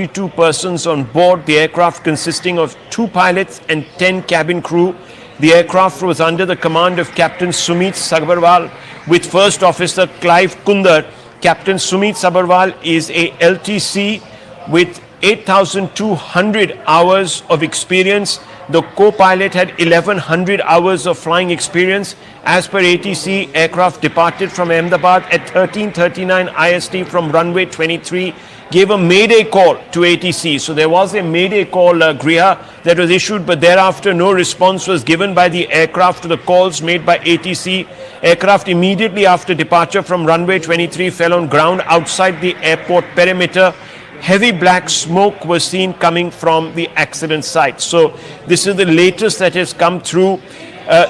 242 persons on board the aircraft, consisting of 2 pilots and 10 cabin crew. The aircraft was under the command of Captain Sumit Sabharwal with First Officer Clive Kundar. Captain Sumit Sabharwal is a LTC with 8,200 hours of experience. The co-pilot had 1,100 hours of flying experience. As per ATC, aircraft departed from Ahmedabad at 13:39 IST from runway 23, gave a mayday call to ATC. So there was a mayday call, Griha, that was issued, but thereafter no response was given by the aircraft to the calls made by ATC. Aircraft immediately after departure from runway 23 fell on ground outside the airport perimeter. Heavy black smoke was seen coming from the accident site. So this is the latest that has come through.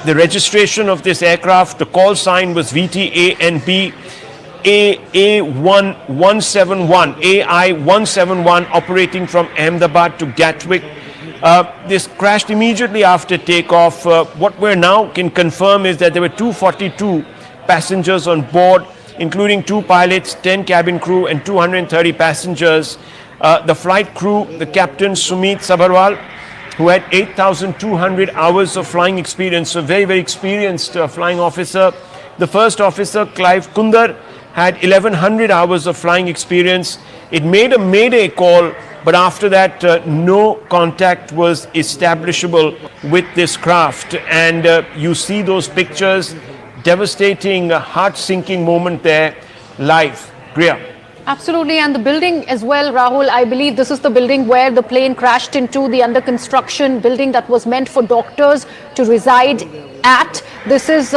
The registration of this aircraft, the call sign was VTANB AI-171, AI-171, operating from Ahmedabad to Gatwick. This crashed immediately after takeoff. What we now can confirm is that there were 242 passengers on board, including 2 pilots, 10 cabin crew and 230 passengers. The flight crew, the captain Sumit Sabharwal, who had 8,200 hours of flying experience, so very, very experienced flying officer. The first officer, Clive Kundar, had 1,100 hours of flying experience. It made a mayday call, but after that, no contact was establishable with this craft. And you see those pictures, devastating, heart-sinking moment there, live. Griya. Absolutely, and the building as well, Rahul. I believe this is the building where the plane crashed into, the under construction building that was meant for doctors to reside at. This is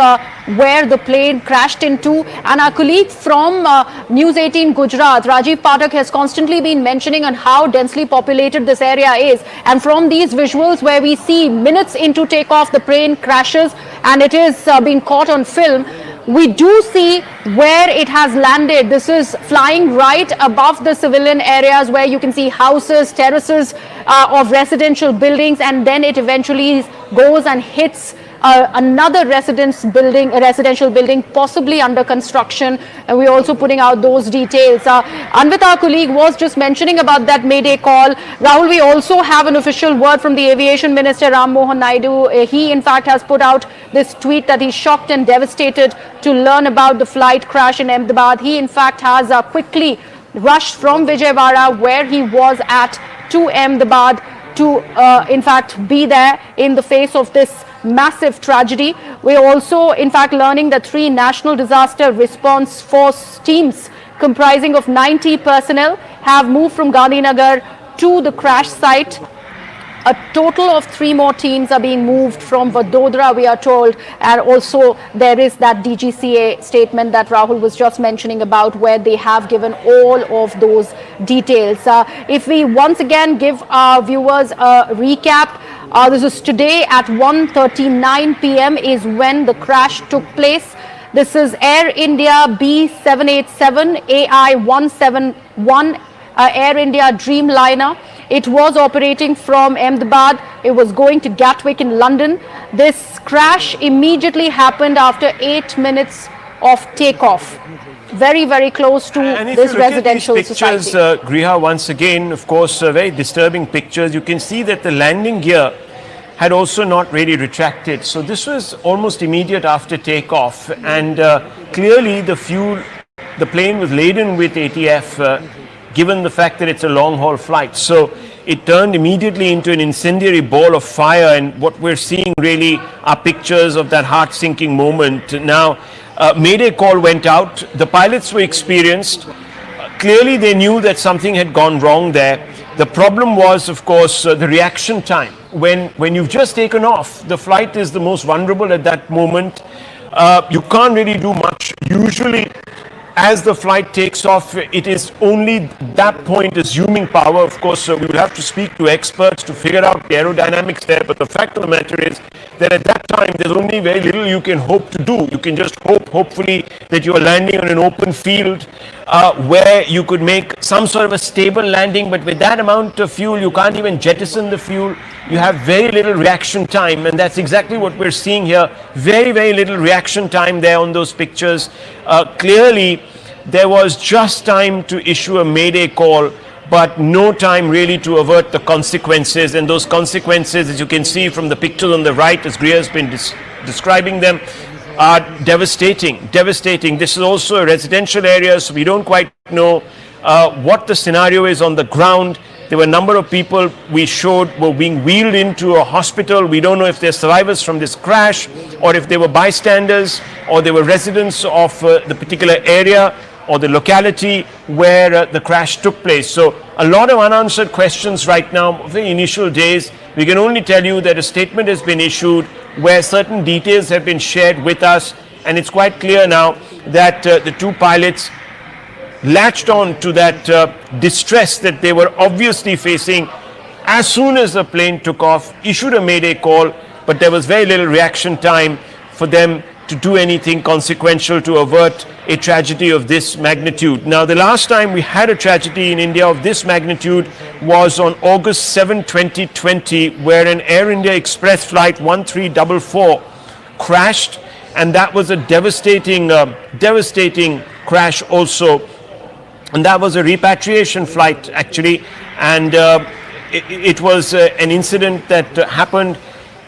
where the plane crashed into, and our colleague from News 18 Gujarat, Rajiv Pathak, has constantly been mentioning on how densely populated this area is. And from these visuals where we see minutes into takeoff, the plane crashes and it is being caught on film, we do see where it has landed. This is flying right above the civilian areas where you can see houses, terraces of residential buildings, and then it eventually goes and hits another residential building, possibly under construction. And we're also putting out those details. Anvit, our colleague, was just mentioning about that mayday call. Rahul, we also have an official word from the Aviation Minister, Ram Mohan Naidu. He, in fact, has put out this tweet that he's shocked and devastated to learn about the flight crash in Ahmedabad. He, in fact, has quickly rushed from Vijayawada, where he was at, to Ahmedabad to, in fact, be there in the face of this massive tragedy. We're also, in fact, learning that 3 National Disaster Response Force teams comprising of 90 personnel have moved from Gandhinagar to the crash site. A total of 3 more teams are being moved from Vadodara, we are told. And also there is that DGCA statement that Rahul was just mentioning about, where they have given all of those details. If we once again give our viewers a recap, this is today at 1:39 p.m. is when the crash took place. This is Air India B787 AI-171 Air India Dreamliner. It was operating from Ahmedabad. It was going to Gatwick in London. This crash immediately happened after 8 minutes of takeoff. Very, very close to this residential society. Pictures, Griha, once again, of course, very disturbing pictures. You can see that the landing gear had also not really retracted. So this was almost immediate after takeoff. And clearly the plane was laden with ATF, given the fact that it's a long-haul flight. So it turned immediately into an incendiary ball of fire. And what we're seeing really are pictures of that heart-sinking moment. Now, mayday call went out. The pilots were experienced. Clearly they knew that something had gone wrong there. The problem was, of course, the reaction time. When you've just taken off, the flight is the most vulnerable at that moment. You can't really do much. Usually, as the flight takes off, it is only that point assuming power. Of course, we will have to speak to experts to figure out the aerodynamics there. But the fact of the matter is that at that time, there's only very little you can hope to do. You can just hopefully, that you are landing on an open field where you could make some sort of a stable landing. But with that amount of fuel, you can't even jettison the fuel. You have very little reaction time, and that's exactly what we're seeing here. Very, very little reaction time there on those pictures. Clearly, there was just time to issue a mayday call, but no time really to avert the consequences. And those consequences, as you can see from the picture on the right, as Griya has been describing them, are devastating. Devastating. This is also a residential area, so we don't quite know what the scenario is on the ground. There were a number of people we showed were being wheeled into a hospital. We don't know if they're survivors from this crash, or if they were bystanders, or they were residents of the particular area or the locality where the crash took place. So a lot of unanswered questions right now. For the initial days, we can only tell you that a statement has been issued where certain details have been shared with us, and it's quite clear now that the two pilots latched on to that distress that they were obviously facing as soon as the plane took off, issued a mayday call, but there was very little reaction time for them to do anything consequential to avert a tragedy of this magnitude. Now, the last time we had a tragedy in India of this magnitude was on August 7, 2020, where an Air India Express flight 1344 crashed, and that was a devastating crash also. And that was a repatriation flight, actually, and it was an incident that happened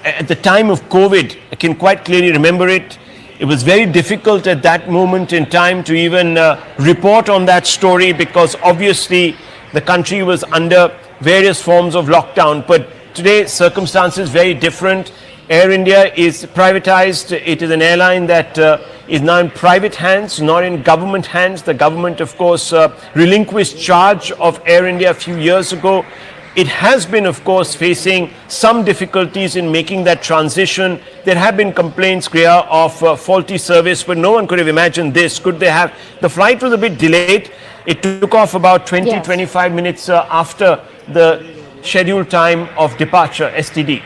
at the time of COVID. I can quite clearly remember it. It was very difficult at that moment in time to even report on that story, because obviously the country was under various forms of lockdown. But today, circumstances very different. Air India is privatized. It is an airline that is now in private hands, not in government hands. The government, of course, relinquished charge of Air India a few years ago. It has been, of course, facing some difficulties in making that transition. There have been complaints, Griya, of faulty service, but no one could have imagined this. Could they have? The flight was a bit delayed. It took off about 25 minutes after the scheduled time of departure, STD.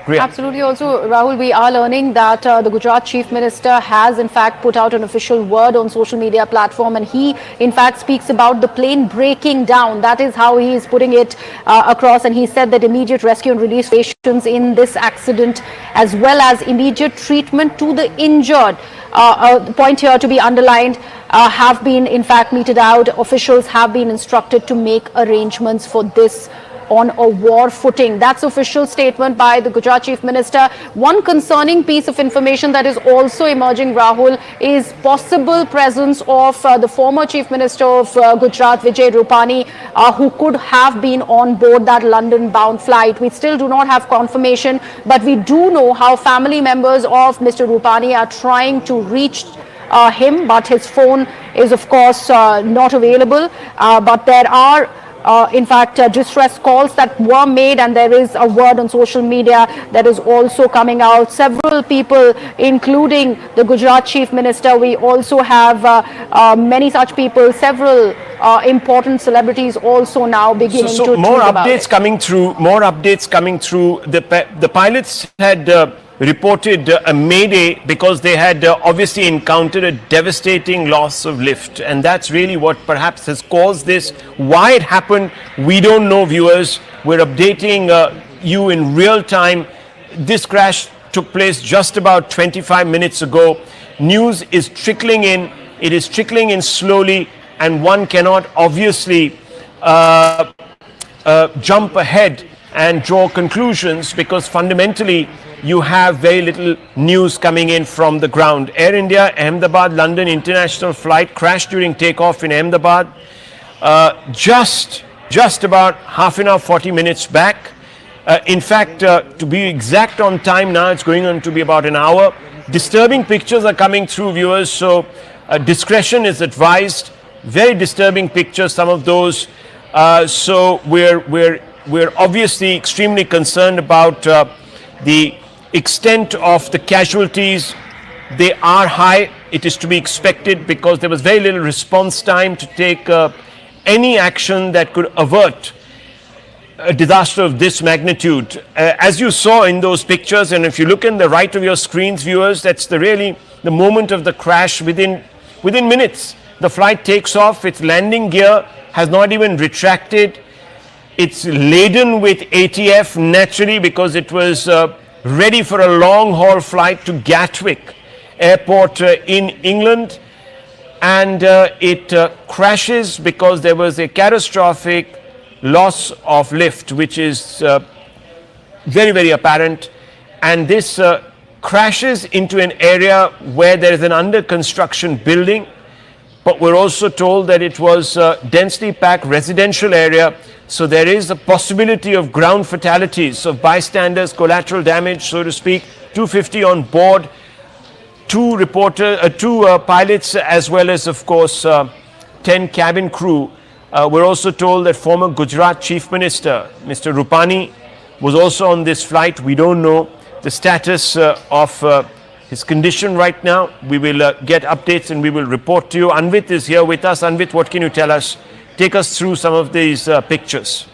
Griya. Absolutely. Also, Rahul, we are learning that the Gujarat Chief Minister has in fact put out an official word on social media platform, and he in fact speaks about the plane breaking down. That is how he is putting it across, and he said that immediate rescue and release patients in this accident, as well as immediate treatment to the injured. The point here to be underlined, have been in fact meted out. Officials have been instructed to make arrangements for this on a war footing. That's official statement by the Gujarat Chief Minister. One concerning piece of information that is also emerging, Rahul, is possible presence of the former Chief Minister of Gujarat, Vijay Rupani, who could have been on board that London-bound flight. We still do not have confirmation, but we do know how family members of Mr. Rupani are trying to reach him, but his phone is of course not available. But there are in fact, distress calls that were made, and there is a word on social media that is also coming out. Several people, including the Gujarat Chief Minister, we also have many such people, several important celebrities also now beginning to more tweet about updates it. coming through. More updates coming through. The pilots had reported a mayday because they had obviously encountered a devastating loss of lift, and that's really what perhaps has caused this. Why it happened, we don't know, viewers. We're updating you in real time. This crash took place just about 25 minutes ago. News is trickling in. It is trickling in slowly, and one cannot obviously jump ahead and draw conclusions, because fundamentally you have very little news coming in from the ground. Air India Ahmedabad London international flight crashed during takeoff in Ahmedabad just about half an hour, 40 minutes back. In fact, to be exact on time now, it's going on to be about an hour. Disturbing pictures are coming through, viewers, so discretion is advised. Very disturbing pictures, some of those. So we're obviously extremely concerned about the extent of the casualties. They are high. It is to be expected, because there was very little response time to take any action that could avert a disaster of this magnitude. As you saw in those pictures, and if you look in the right of your screens, viewers, that's really the moment of the crash. Within minutes, the flight takes off. Its landing gear has not even retracted. It's laden with ATF, naturally, because it was ready for a long-haul flight to Gatwick Airport in England. And it crashes because there was a catastrophic loss of lift, which is very, very apparent. And this crashes into an area where there is an under construction building. But we're also told that it was a densely packed residential area. So there is a possibility of ground fatalities, of bystanders, collateral damage, so to speak. 250 on board, two pilots, as well as, of course, 10 cabin crew. We're also told that former Gujarat Chief Minister, Mr. Rupani, was also on this flight. We don't know the status of his condition right now. We will get updates and we will report to you. Anvit is here with us. Anvit, what can you tell us? Take us through some of these pictures.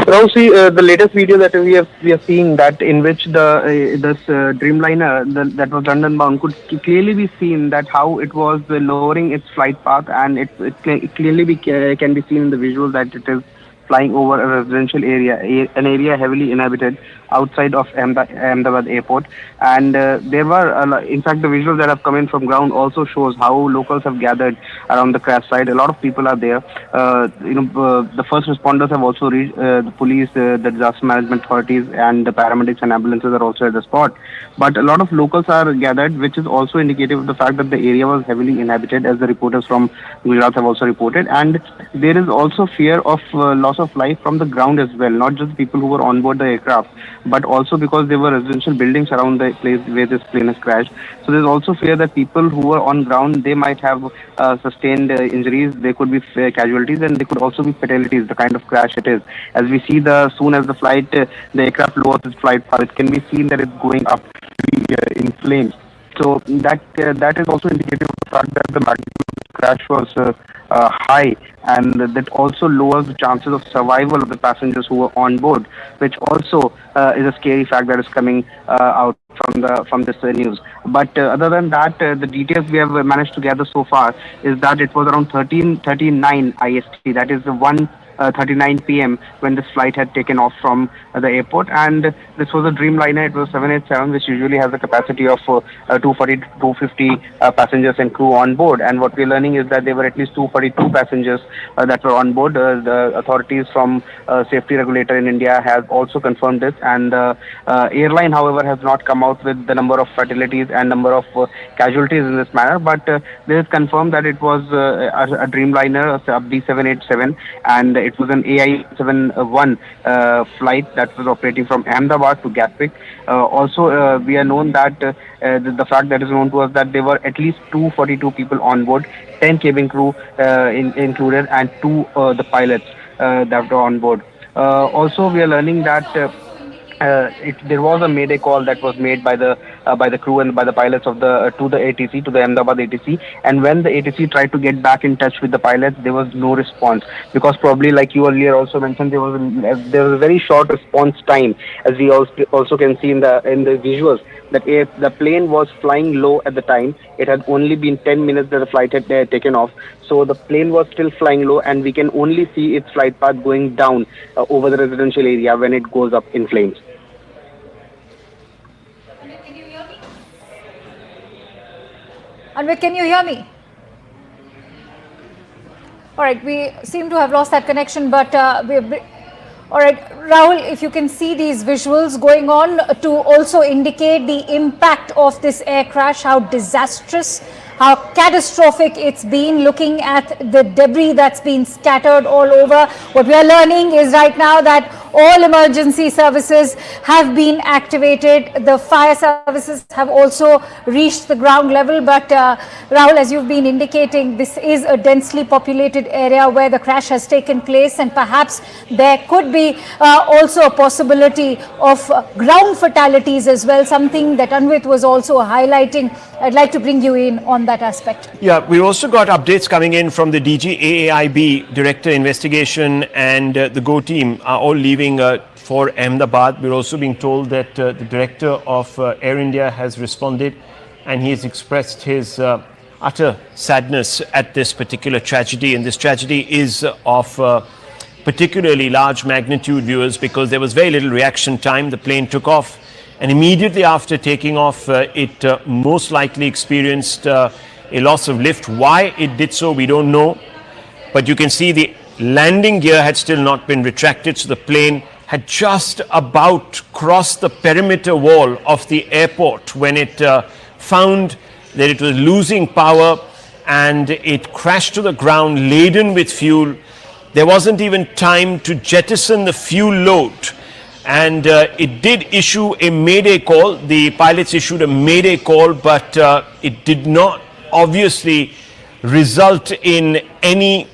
Now, see the latest video that we are seeing, that in which this Dreamliner that was London bound could clearly be seen that how it was lowering its flight path, and it clearly can be seen in the visual that it is flying over a residential area, an area heavily inhabited outside of Ahmedabad airport. And there were, in fact, the visuals that have come in from ground also shows how locals have gathered around the crash site. A lot of people are there. The first responders have also reached. The police, the disaster management authorities, and the paramedics and ambulances are also at the spot. But a lot of locals are gathered, which is also indicative of the fact that the area was heavily inhabited, as the reporters from Gujarat have also reported. And there is also fear of loss of life from the ground as well, not just people who were on board the aircraft, but also because there were residential buildings around the place where this plane has crashed. So there's also fear that people who were on ground, they might have sustained injuries. There could be casualties, and there could also be fatalities, the kind of crash it is. As we see, soon as the aircraft lowers its flight path, it can be seen that it's going up in flames. So that is also indicative of the fact that the magnitude of the crash was high, and that also lowers the chances of survival of the passengers who were on board, which also is a scary fact that is coming out from this news. But other than that, the details we have managed to gather so far is that it was around 13:39 IST, that is 1:39 p.m. when this flight had taken off from the airport. And this was a Dreamliner. It was 787, which usually has a capacity of 240 to 250 passengers and crew on board. And what we're learning is that there were at least 242 passengers that were on board. The authorities from safety regulator in India have also confirmed this. And airline, however, has not come out with the number of fatalities and number of casualties in this manner. But this is confirmed that it was a Dreamliner, a B787, and it was an AI-71 flight that was operating from Ahmedabad to Gatwick. Also, we are known that the fact that is known to us that there were at least 242 people on board, 10 cabin crew included, and 2 the pilots that were on board. Also, we are learning that there was a mayday call that was made by the crew and by the pilots of to the ATC, to the Ahmedabad ATC. And when the ATC tried to get back in touch with the pilots, there was no response, because probably, like you earlier also mentioned, there was a very short response time, as we also can see in the visuals, that the plane was flying low at the time. It had only been 10 minutes that the flight had taken off. So the plane was still flying low, and we can only see its flight path going down over the residential area when it goes up in flames. Anvit, can you hear me? All right, we seem to have lost that connection, but all right, Rahul, if you can see these visuals going on to also indicate the impact of this air crash, how disastrous, how catastrophic it's been, looking at the debris that's been scattered all over. What we are learning is right now that all emergency services have been activated. The fire services have also reached the ground level. But Rahul, as you've been indicating, this is a densely populated area where the crash has taken place, and perhaps there could be also a possibility of ground fatalities as well, something that Anvit was also highlighting. I'd like to bring you in on that aspect. Yeah, we also got updates coming in from the DG AAIB, Director Investigation, and the GO team are all leaving for Ahmedabad. We're also being told that the Director of Air India has responded, and he has expressed his utter sadness at this particular tragedy. And this tragedy is of particularly large magnitude, viewers, because there was very little reaction time. The plane took off, and immediately after taking off, it most likely experienced a loss of lift. Why it did so, we don't know. But you can see the landing gear had still not been retracted, so the plane had just about crossed the perimeter wall of the airport when it found that it was losing power and it crashed to the ground laden with fuel. There wasn't even time to jettison the fuel load, and it did issue a mayday call. The pilots issued a mayday call, but it did not obviously result in any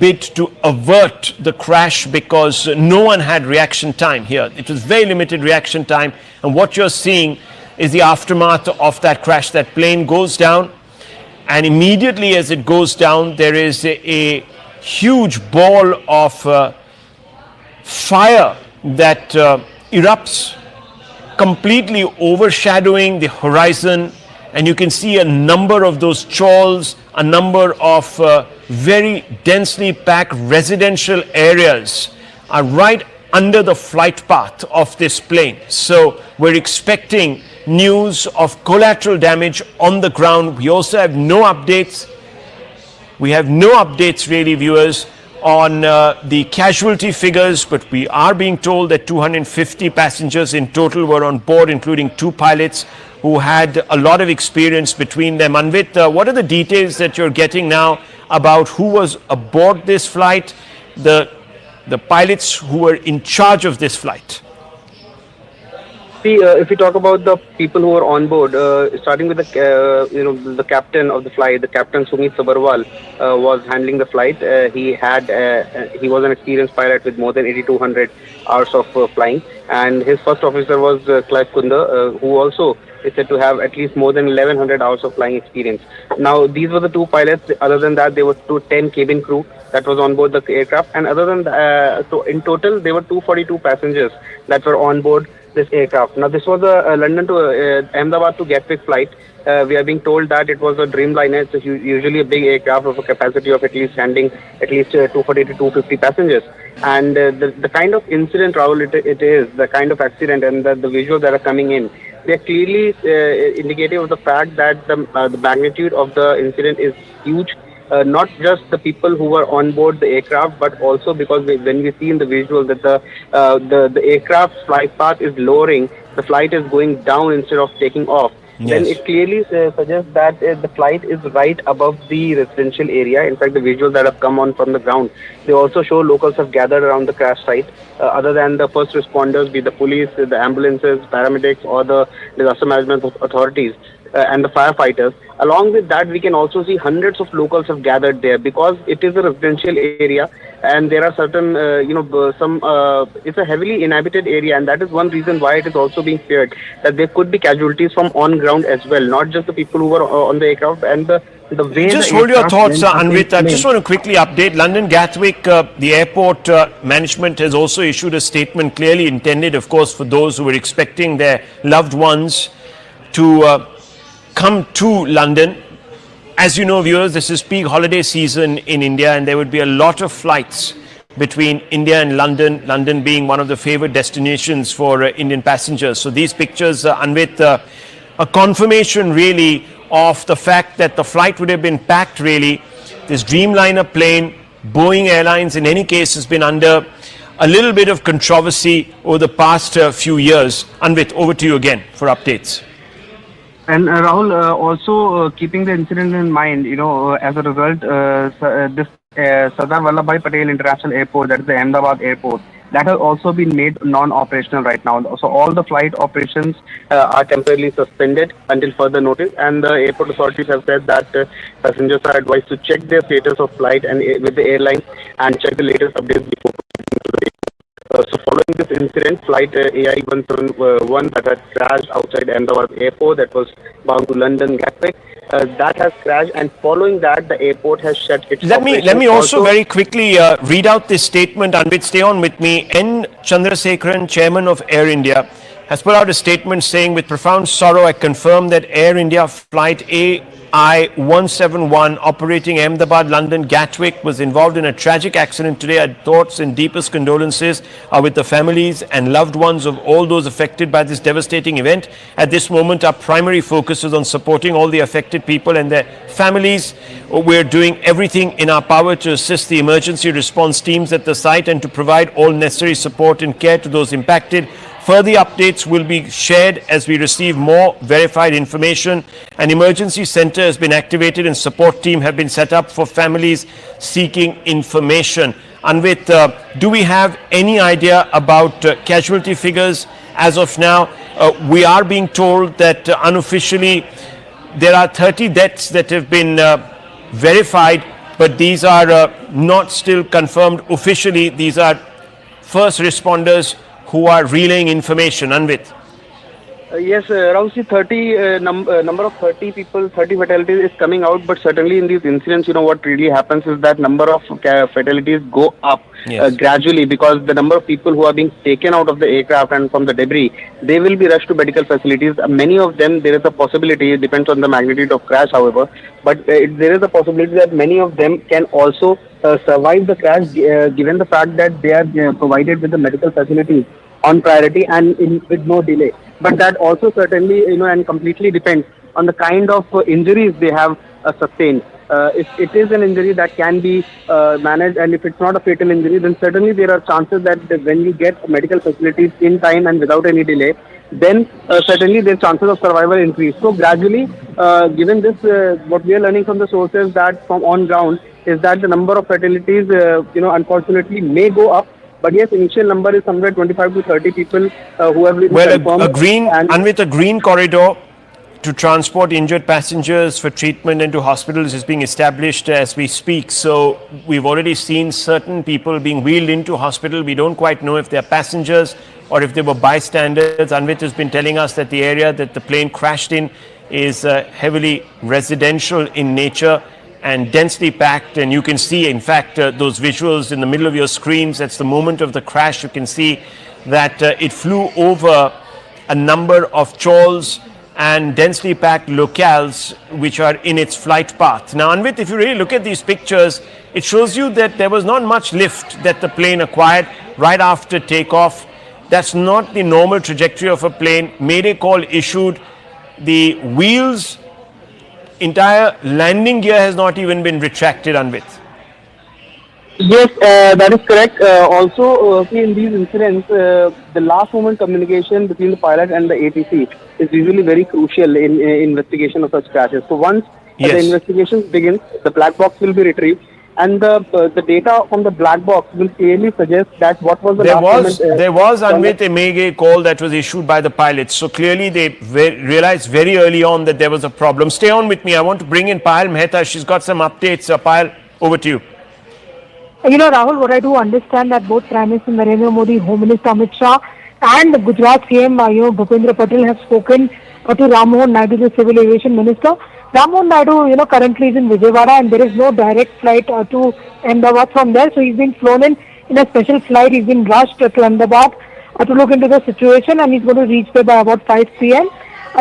bid to avert the crash because no one had reaction time here. It was very limited reaction time, and what you're seeing is the aftermath of that crash. That plane goes down, and immediately as it goes down, there is a huge ball of fire that erupts, completely overshadowing the horizon, and you can see a number of those chawls, a number of very densely packed residential areas are right under the flight path of this plane. So we're expecting news of collateral damage on the ground. We also have no updates. We have no updates really, viewers, on the casualty figures, but we are being told that 250 passengers in total were on board, including 2 pilots who had a lot of experience between them. Anvit, what are the details that you're getting now about who was aboard this flight, the pilots who were in charge of this flight? See, if we talk about the people who were on board, starting with the captain of the flight, the captain Sumit Sabarwal was handling the flight. He was an experienced pilot with more than 8,200 hours of flying, and his first officer was Clive Kunda, who also is said to have at least more than 1,100 hours of flying experience. Now, these were the 2 pilots. Other than that, there were 10 cabin crew that was on board the aircraft, and other than that, so in total, there were 242 passengers that were on board this aircraft. Now, this was a London to Ahmedabad to Gatwick flight. We are being told that it was a Dreamliner. It's usually a big aircraft of a capacity of at least handling at least 240 to 250 passengers. And the kind of incident, Rahul, it is, the kind of accident and the visuals that are coming in, they're clearly indicative of the fact that the magnitude of the incident is huge. Not just the people who were on board the aircraft, but also because when we see in the visual that the aircraft's flight path is lowering, the flight is going down instead of taking off. Yes. Then it clearly suggests that the flight is right above the residential area. In fact, the visuals that have come on from the ground, they also show locals have gathered around the crash site. Other than the first responders, be the police, the ambulances, paramedics, or the disaster management authorities, and the firefighters. Along with that, we can also see hundreds of locals have gathered there because it is a residential area and there are certain, it's a heavily inhabited area, and that is one reason why it is also being feared that there could be casualties from on ground as well, not just the people who were on the aircraft and the way. Just hold your thoughts, Anvit. I just want to quickly update London Gatwick. The airport management has also issued a statement clearly intended, of course, for those who were expecting their loved ones to come to London. As you know, viewers, this is peak holiday season in India, and there would be a lot of flights between India and London, London being one of the favored destinations for Indian passengers. So these pictures, Anvit, a confirmation really of the fact that the flight would have been packed really. This Dreamliner plane, Boeing Airlines in any case has been under a little bit of controversy over the past few years. Anvit, over to you again for updates. And Rahul, also keeping the incident in mind, as a result, this Sardar Vallabhbhai Patel International Airport, that is the Ahmedabad airport, that has also been made non-operational right now. So all the flight operations are temporarily suspended until further notice, and the airport authorities have said that passengers are advised to check their status of flight and with the airline and check the latest updates before. So following this incident, flight AI 171 that had crashed outside Ahmedabad airport, that was bound to London Gatwick, that has crashed, and following that, the airport has shut its Let me also very quickly read out this statement, Anvit. Stay on with me. N. Chandrasekharan, chairman of Air India, has put out a statement saying, with profound sorrow, I confirm that Air India flight I-171 operating Ahmedabad, London, Gatwick was involved in a tragic accident today. Our thoughts and deepest condolences are with the families and loved ones of all those affected by this devastating event. At this moment, our primary focus is on supporting all the affected people and their families. We're doing everything in our power to assist the emergency response teams at the site and to provide all necessary support and care to those impacted. Further updates will be shared as we receive more verified information. An emergency center has been activated and support team have been set up for families seeking information. Anvit, do we have any idea about casualty figures as of now? We are being told that unofficially there are 30 deaths that have been verified, but these are not still confirmed officially. These are first responders who are relaying information. Anvit. Yes, around 30 number of 30 people, 30 fatalities is coming out, but certainly in these incidents, what really happens is that number of fatalities go up gradually, because the number of people who are being taken out of the aircraft and from the debris, they will be rushed to medical facilities. Many of them, there is a possibility, it depends on the magnitude of crash, however, but there is a possibility that many of them can also survive the crash, given the fact that they are provided with the medical facilities on priority and with no delay. But that also certainly, and completely depends on the kind of injuries they have sustained. If it is an injury that can be managed, and if it's not a fatal injury, then certainly there are chances that when you get medical facilities in time and without any delay, then certainly their chances of survival increase. So gradually, given this, what we are learning from the sources that from on ground is that the number of fatalities, unfortunately may go up. But yes, initial number is somewhere 25 to 30 people who have been confirmed. A green corridor to transport injured passengers for treatment into hospitals is being established as we speak. So we've already seen certain people being wheeled into hospital. We don't quite know if they're passengers or if they were bystanders. Anvit has been telling us that the area that the plane crashed in is heavily residential in nature and densely packed, and you can see, in fact, those visuals in the middle of your screens. That's the moment of the crash. You can see that it flew over a number of chawls and densely packed locales which are in its flight path. Now, Anvit, if you really look at these pictures, it shows you that there was not much lift that the plane acquired right after takeoff. That's not the normal trajectory of a plane. Mayday call issued. The wheels, entire landing gear has not even been retracted, Anvit. Yes, that is correct. Also, in these incidents, the last moment communication between the pilot and the ATC is usually very crucial in investigation of such crashes. So once the investigation begins, the black box will be retrieved, and the data from the black box will clearly suggest that what was the there was Anvit, a Mayday call that was issued by the pilots. So clearly they realized very early on that there was a problem. Stay on with me. I want to bring in Payal Mehta. She's got some updates. Payal, over to you. Rahul, what I do understand that both Prime Minister Narendra Modi, Home Minister Amit Shah, and the Gujarat CM, Bhupendra Patel have spoken to Ram Mohan Naidu, the Civil Aviation Minister. Ram Mohan Naidu, currently is in Vijayawada, and there is no direct flight to Ahmedabad from there. So he's been flown in a special flight. He's been rushed to Ahmedabad to look into the situation, and he's going to reach there by about 5 p.m.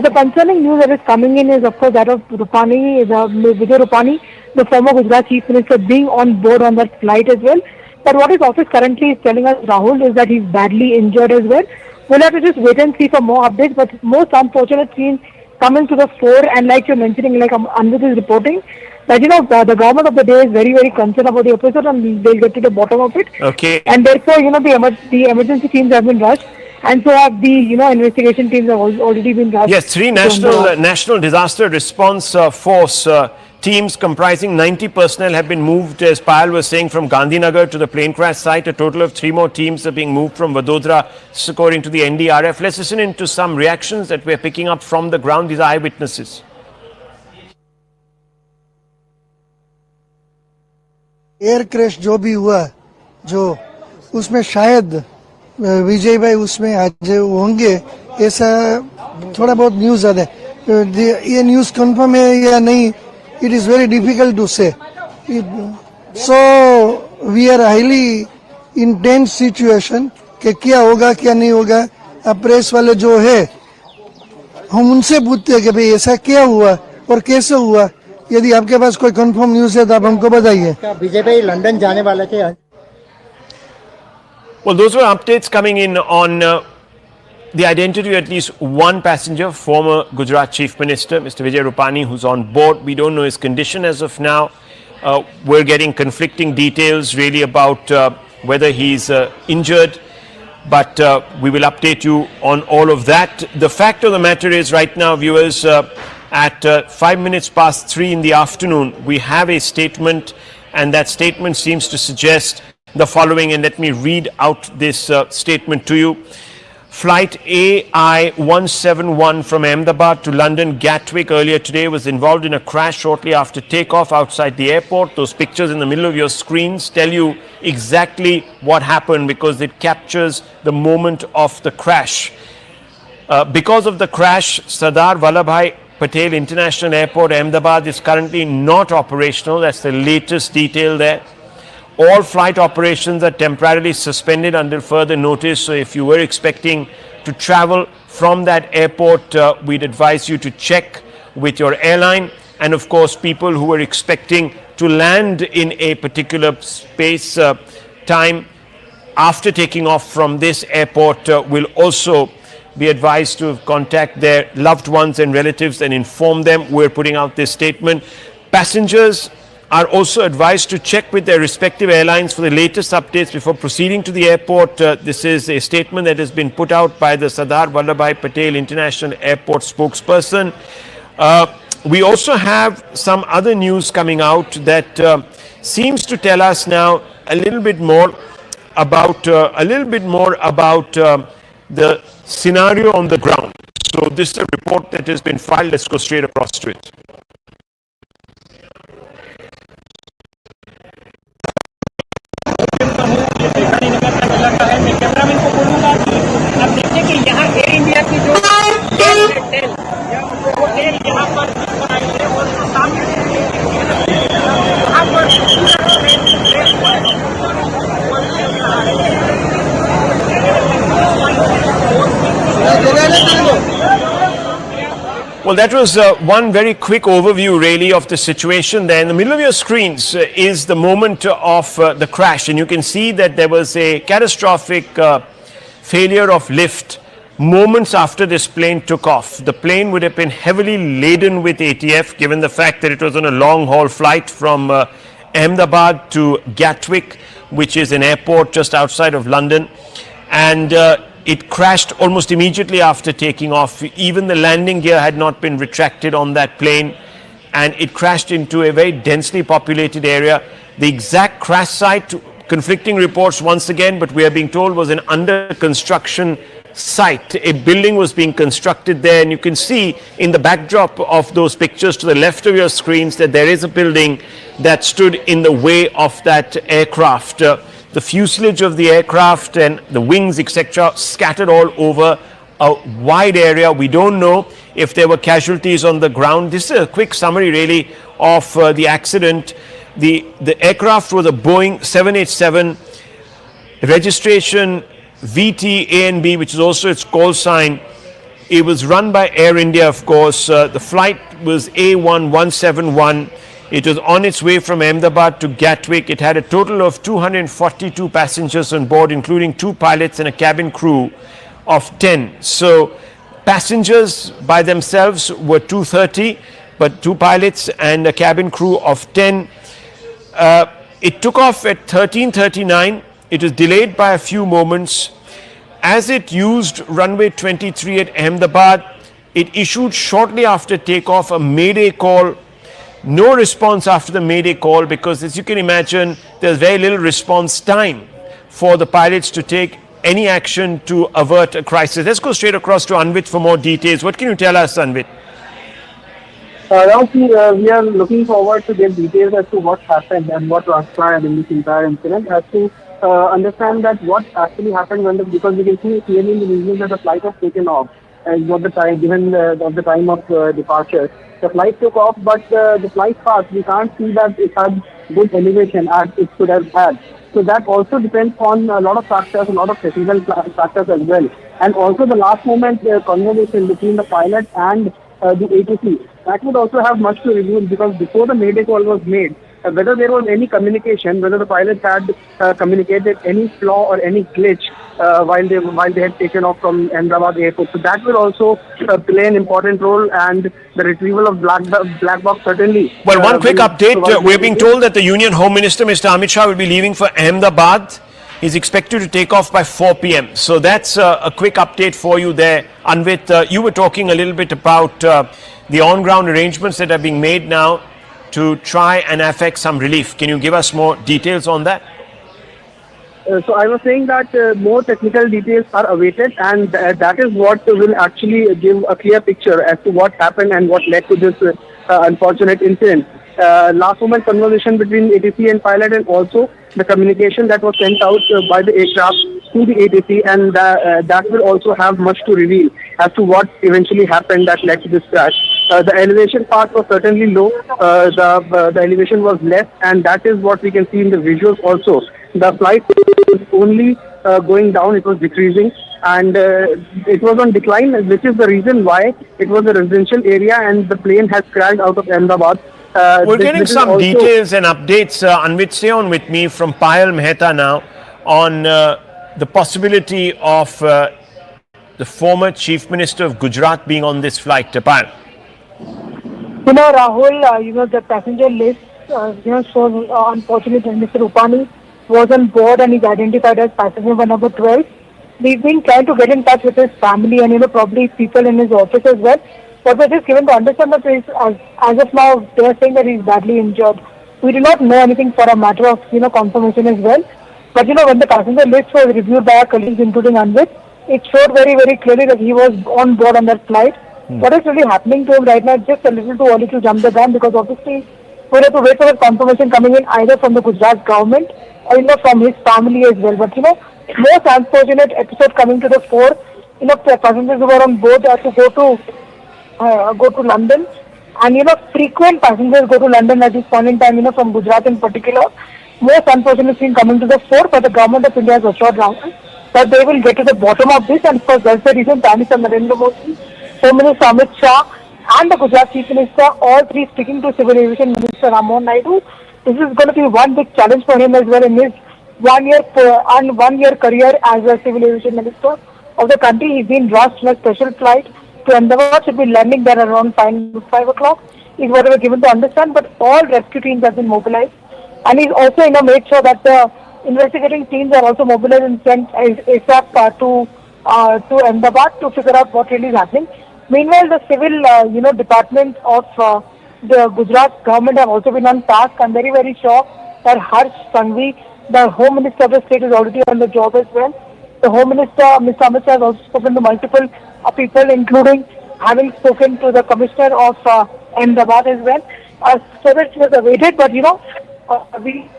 The concerning news that is coming in is, of course, that of Vijay Rupani, the former Gujarat Chief Minister, being on board on that flight as well. But what his office currently is telling us, Rahul, is that he's badly injured as well. We'll have to just wait and see for more updates. But most unfortunate scenes coming to the fore, and like you're mentioning, like Ahmad is reporting, that the government of the day is very, very concerned about the episode, and they'll get to the bottom of it. Okay. And therefore, the emergency teams have been rushed. And so have the, investigation teams have already been rushed. Yes, 3 national disaster response force teams comprising 90 personnel have been moved, as Payal was saying, from Gandhinagar to the plane crash site. A total of 3 more teams are being moved from Vadodara, according to the NDRF. Let's listen into some reactions that we're picking up from the ground. These are eyewitnesses. Air crash जो भी हुआ, जो उसमें शायद विजय भाई उसमें आज होंगे, ऐसा थोड़ा बहुत न्यूज आता है. ये न्यूज कंफर्म है या नहीं, it is very difficult to say. So we are highly intense situation कि क्या होगा क्या नहीं होगा. अब प्रेस वाले जो है हम उनसे पूछते हैं कि भाई ऐसा क्या हुआ और कैसे हुआ. यदि आपके पास कोई कंफर्म न्यूज़ है तो आप हमको बताइए। क्या विजय भाई लंदन जाने वाले थे? Well, those were updates coming in on the identity of at least one passenger, former Gujarat Chief Minister, Mr. Vijay Rupani, who's on board. We don't know his condition as of now. We're getting conflicting details really about whether he's injured, but we will update you on all of that. The fact of the matter is right now, viewers, at 5 minutes past 3 in the afternoon, we have a statement, and that statement seems to suggest the following, and let me read out this statement to you. Flight AI-171 from Ahmedabad to London Gatwick earlier today was involved in a crash shortly after takeoff outside the airport. Those pictures in the middle of your screens tell you exactly what happened because it captures the moment of the crash. Because of the crash, Sardar Vallabhbhai Patel International Airport, Ahmedabad is currently not operational. That's the latest detail there. All flight operations are temporarily suspended until further notice. So if you were expecting to travel from that airport, we'd advise you to check with your airline. And of course, people who were expecting to land in a particular space time after taking off from this airport will also be advised to contact their loved ones and relatives and inform them. We're putting out this statement. Passengers are also advised to check with their respective airlines for the latest updates before proceeding to the airport. This is a statement that has been put out by the Sardar Vallabhbhai Patel International Airport spokesperson. We also have some other news coming out that seems to tell us now a little bit more about the scenario on the ground. So this is a report that has been filed. Let's go straight across to it. Cameraman को बोलूंगा कि आप देखिए कि यहाँ air India की जो tell वो टेल यहाँ पर बनाई है और सामने यहाँ पर Well, that was one very quick overview really of the situation there. In the middle of your screens is the moment of the crash, and you can see that there was a catastrophic failure of lift moments after this plane took off. The plane would have been heavily laden with ATF given the fact that it was on a long haul flight from Ahmedabad to Gatwick, which is an airport just outside of London, and it crashed almost immediately after taking off. Even the landing gear had not been retracted on that plane, and it crashed into a very densely populated area. The exact crash site, conflicting reports once again, but we are being told was an under construction site. A building was being constructed there, and you can see in the backdrop of those pictures to the left of your screens that there is a building that stood in the way of that aircraft. The fuselage of the aircraft and the wings, etc., scattered all over a wide area. We don't know if there were casualties on the ground. This is a quick summary, really, of the accident. The aircraft was a Boeing 787, registration VT-ANB, which is also its call sign. It was run by Air India, of course. The flight was A171. It was on its way from Ahmedabad to Gatwick. It had a total of 242 passengers on board, including 2 pilots and a cabin crew of 10. So passengers by themselves were 230, but 2 pilots and a cabin crew of 10. It took off at 13:39. It was delayed by a few moments. As it used runway 23 at Ahmedabad, it issued shortly after takeoff a mayday call. No response after the mayday call because, as you can imagine, there's very little response time for the pilots to take any action to avert a crisis. Let's go straight across to Anvit for more details. What can you tell us, Anvit? We are looking forward to get details as to what happened and what transpired in this entire incident, as to understand that what actually happened because we can see clearly in the news that the flight was taken off and what the time, given the time of departure. The flight took off, but the flight path, we can't see that it had good elevation as it should have had. So that also depends on a lot of factors, a lot of technical factors as well. And also the last moment conversation between the pilot and the ATC. that would also have much to reveal, because before the Mayday call was made, whether there was any communication, whether the pilots had communicated any flaw or any glitch while they had taken off from Ahmedabad airport. So that will also play an important role, and the retrieval of black box certainly. Well, one quick update. We're being told that the Union Home Minister, Mr. Amit Shah, will be leaving for Ahmedabad. He's expected to take off by 4 p.m. So that's a quick update for you there. Anvit, you were talking a little bit about the on-ground arrangements that are being made now to try and affect some relief. Can you give us more details on that? So I was saying that more technical details are awaited, and that is what will actually give a clear picture as to what happened and what led to this unfortunate incident. Last moment conversation between ATC and pilot, and also the communication that was sent out by the aircraft to the ATC, and that will also have much to reveal as to what eventually happened that led to this crash. The elevation part was certainly low, the elevation was less, and that is what we can see in the visuals also. The flight was only going down, it was decreasing, and it was on decline, which is the reason why it was a residential area and the plane has crashed out of Ahmedabad. We're getting some details and updates. Anvit, stay on with me from Payal Mehta now on the possibility of the former Chief Minister of Gujarat being on this flight. Payal. You know, Rahul, the passenger list, shows unfortunately Mr. Rupani was on board and is identified as passenger number 12. We've been trying to get in touch with his family and, probably people in his office as well. But we're just given to understand that as of now, they're saying that he's badly injured. We do not know anything for a matter of, confirmation as well. But, when the passenger list was reviewed by our colleagues, including Anvit, it showed very, very clearly that he was on board on that flight. What is really happening to him right now is just a little too early to jump the gun, because obviously we have to wait for the confirmation coming in either from the Gujarat government or, from his family as well. But, most unfortunate episode coming to the fore, the passengers who were on board had to go to London, and frequent passengers go to London at this point in time, from Gujarat in particular. Most unfortunate thing coming to the fore, but the government of India has assured Rahul that they will get to the bottom of this, and of course that's the reason Prime Minister Narendra Modi, Home Minister Amit Shah, and the Gujarat Chief Minister, all three speaking to Civil Aviation Minister Rammohan Naidu. This is going to be one big challenge for him as well in his 1 year career as a Civil Aviation Minister of the country. He's been rushed in a special flight to Ahmedabad, should be landing there around 5 o'clock, is what we were given to understand, but all rescue teams have been mobilized, and he's also made sure that the investigating teams are also mobilized and sent ASAP to Ahmedabad to figure out what really is happening. Meanwhile, the civil department of the Gujarat government have also been on task. I'm very, very sure that Harsh Sanghvi, the Home Minister of the state, is already on the job as well. The Home Minister, Mr. Amit Shah, has also spoken to multiple people, including having spoken to the Commissioner of Ahmedabad as well. So that it was awaited, but we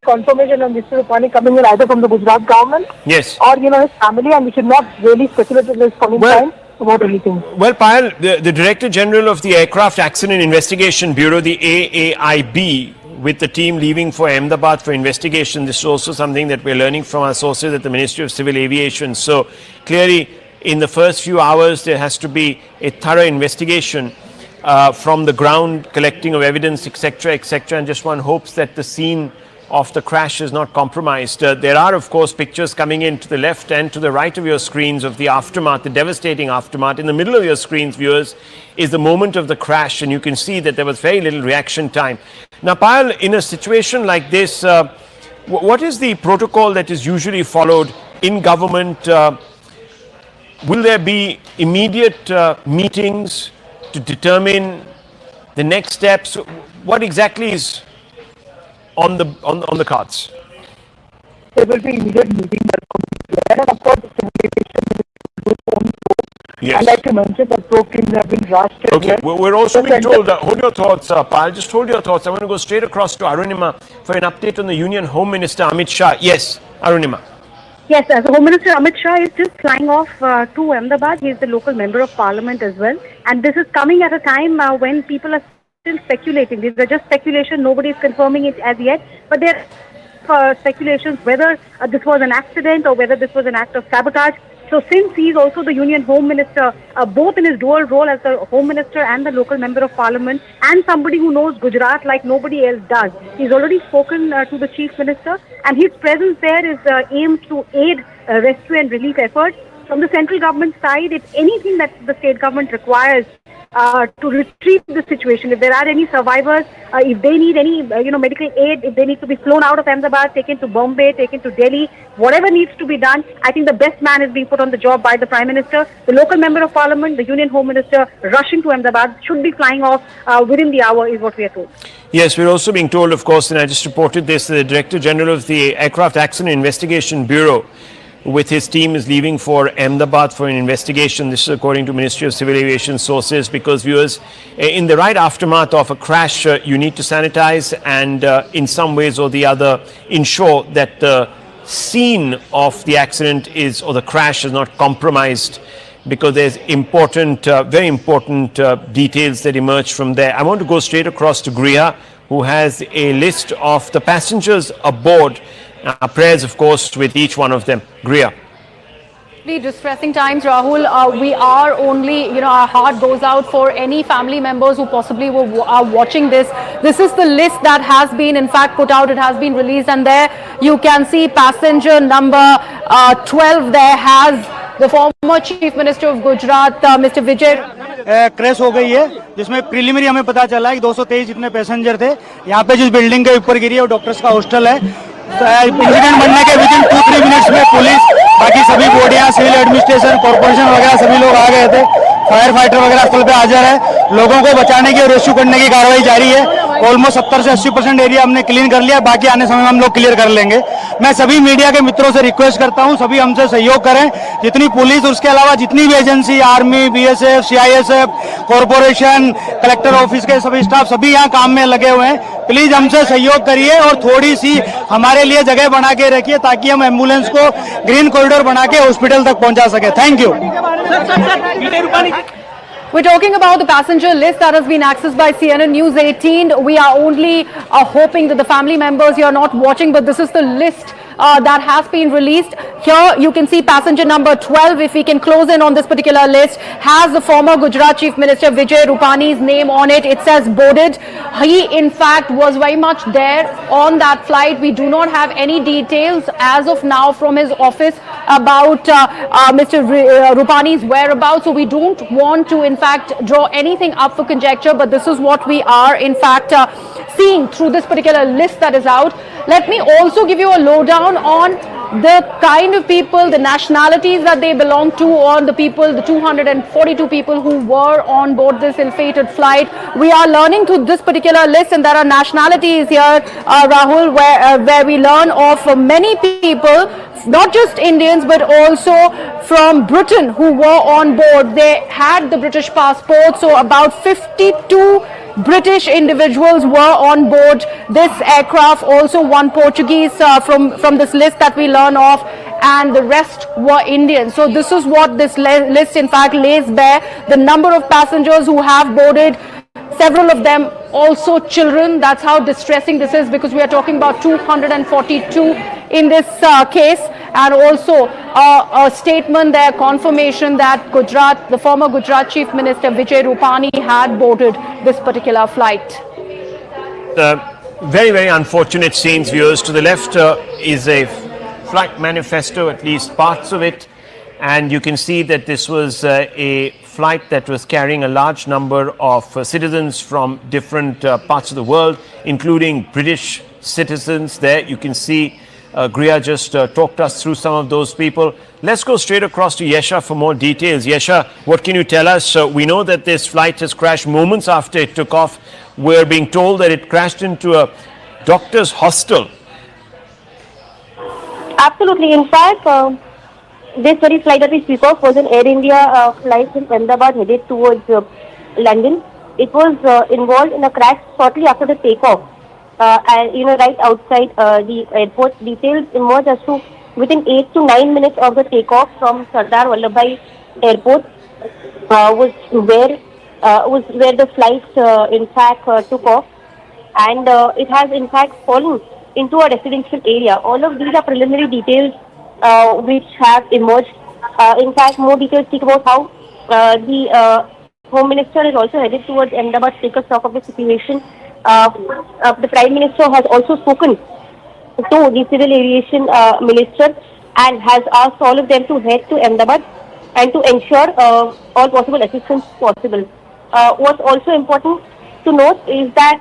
confirmation on Mr. Rupani coming in either from the Gujarat government, yes, or his family, and we should not really speculate at this coming time about anything. Well, Payal, the Director General of the Aircraft Accident Investigation Bureau, the AAIB, with the team leaving for Ahmedabad for investigation. This is also something that we're learning from our sources at the Ministry of Civil Aviation. So clearly, in the first few hours, there has to be a thorough investigation from the ground, collecting of evidence, etc., etc. And just one hopes that the scene of the crash is not compromised. There are, of course, pictures coming in to the left and to the right of your screens of the aftermath, the devastating aftermath. In the middle of your screens, viewers, is the moment of the crash, and you can see that there was very little reaction time. Now, Payal, in a situation like this, what is the protocol that is usually followed in government? Will there be immediate meetings to determine the next steps? What exactly is on the cards? There will be immediate meeting and of course the Civil Yes. I'd like to mention that probe teams have been rushed. Okay, we're also being told, hold your thoughts, Payal, just hold your thoughts. I want to go straight across to Arunima for an update on the Union Home Minister Amit Shah. Yes, Arunima. Yes, as Home Minister Amit Shah is just flying off to Ahmedabad. He is the local member of parliament as well. And this is coming at a time when people are still speculating. These are just speculation. Nobody is confirming it as yet. But there are speculations whether this was an accident or whether this was an act of sabotage. So since he is also the Union Home Minister, both in his dual role as the Home Minister and the local Member of Parliament, and somebody who knows Gujarat like nobody else does, he's already spoken to the Chief Minister, and his presence there is aimed to aid rescue and relief efforts. From the central government side, if anything that the state government requires to retrieve the situation, if there are any survivors, if they need any medical aid, if they need to be flown out of Ahmedabad, taken to Bombay, taken to Delhi, whatever needs to be done, I think the best man is being put on the job by the Prime Minister. The local Member of Parliament, the Union Home Minister rushing to Ahmedabad, should be flying off within the hour is what we are told. Yes, we're also being told, of course, and I just reported this, the Director General of the Aircraft Accident Investigation Bureau with his team is leaving for Ahmedabad for an investigation. This is according to Ministry of Civil Aviation sources, because viewers, in the right aftermath of a crash, you need to sanitize and in some ways or the other ensure that the scene of the accident is, or the crash is not compromised, because there's important, very important details that emerge from there. I want to go straight across to Griha, who has a list of the passengers aboard. Our prayers, of course, with each one of them. Griha. Distressing times, Rahul. We are only, our heart goes out for any family members who possibly are watching this. This is the list that has been, in fact, put out. It has been released, and there you can see passenger number 12 there has the former Chief Minister of Gujarat, Mr. Vijay. Crash हो गई है, जिसमें preliminary हमें पता चला है कि 223 जितने पैसेंजर थे यहाँ पे जिस बिल्डिंग के ऊपर गिरी है वो डॉक्टर्स का हॉस्टल है। इंसिडेंट बनने के विदिन 2-3 मिनट्स में पुलिस, बाकी सभी बॉडियां, सिविल एडमिनिस्ट्रेशन, कॉर्पोरेशन वगैरह सभी लोग आ गए थे। फायर फाइटर वगैरह स्थल पे हाजिर है। लोगों को बचाने की और रेस्क्यू करने की कार्रवाई जारी है। ऑलमोस्ट 70 से 80% एरिया हमने क्लीन कर लिया, बाकी आने समय में हम लोग क्लियर कर लेंगे। मैं सभी मीडिया के मित्रों से रिक्वेस्ट करता हूं, सभी हमसे सहयोग करें। जितनी पुलिस, उसके अलावा जितनी भी agency, army, BSF, CISF, corporation, collector office के सभी स्टाफ, सभी यहाँ काम में लगे हुए हैं। प्लीज हमसे सहयोग करिए और थोड़ी सी हमारे लिए जगह बना के रखिए, ताकि हम एम्बुलेंस को ग्रीन कॉरिडोर बना के हॉस्पिटल तक पहुंचा सके। Thank you. We're talking about the passenger list that has been accessed by CNN News 18. We are only hoping that the family members here are not watching, but this is the list that has been released. Here you can see passenger number 12, if we can close in on this particular list, has the former Gujarat Chief Minister Vijay Rupani's name on it. It says boarded. He in fact was very much there on that flight. We do not have any details as of now from his office about Mr. Rupani's whereabouts, so we don't want to in fact draw anything up for conjecture, but this is what we are in fact seeing through this particular list that is out. Let me also give you a lowdown on the kind of people, the nationalities that they belong to, or the people, the 242 people who were on board this ill-fated flight. We are learning through this particular list, and there are nationalities here, Rahul, where we learn of many people, not just Indians, but also from Britain who were on board. They had the British passport, so about 52 British individuals were on board this aircraft. Also one Portuguese from this list that we learn of, and the rest were Indian. So this is what this list in fact lays bare. The number of passengers who have boarded, several of them also children. That's how distressing this is, because we are talking about 242 in this case, and also a statement there, confirmation that Gujarat, the former Gujarat Chief Minister Vijay Rupani had boarded this particular flight. Very, very unfortunate scenes, viewers. To the left is a flight manifesto, at least parts of it, and you can see that this was a flight that was carrying a large number of citizens from different parts of the world, including British citizens. There you can see Griha just talked us through some of those people. Let's go straight across to Yesha for more details. Yesha, what can you tell us? We know that this flight has crashed moments after it took off. We're being told that it crashed into a doctor's hostel. Absolutely. In fact, this very flight that we speak of was an Air India flight from Ahmedabad headed towards London. It was involved in a crash shortly after the takeoff. And right outside the airport. Details emerge as to within 8 to 9 minutes of the takeoff from Sardar Vallabhbhai Airport was where the flight in fact took off, and it has in fact fallen into a residential area. All of these are preliminary details which have emerged In fact, more details speak about how the Home Minister is also headed towards Ahmedabad to take a stock of the situation. The Prime Minister has also spoken to the Civil Aviation Minister and has asked all of them to head to Ahmedabad and to ensure all possible assistance possible. What's also important to note is that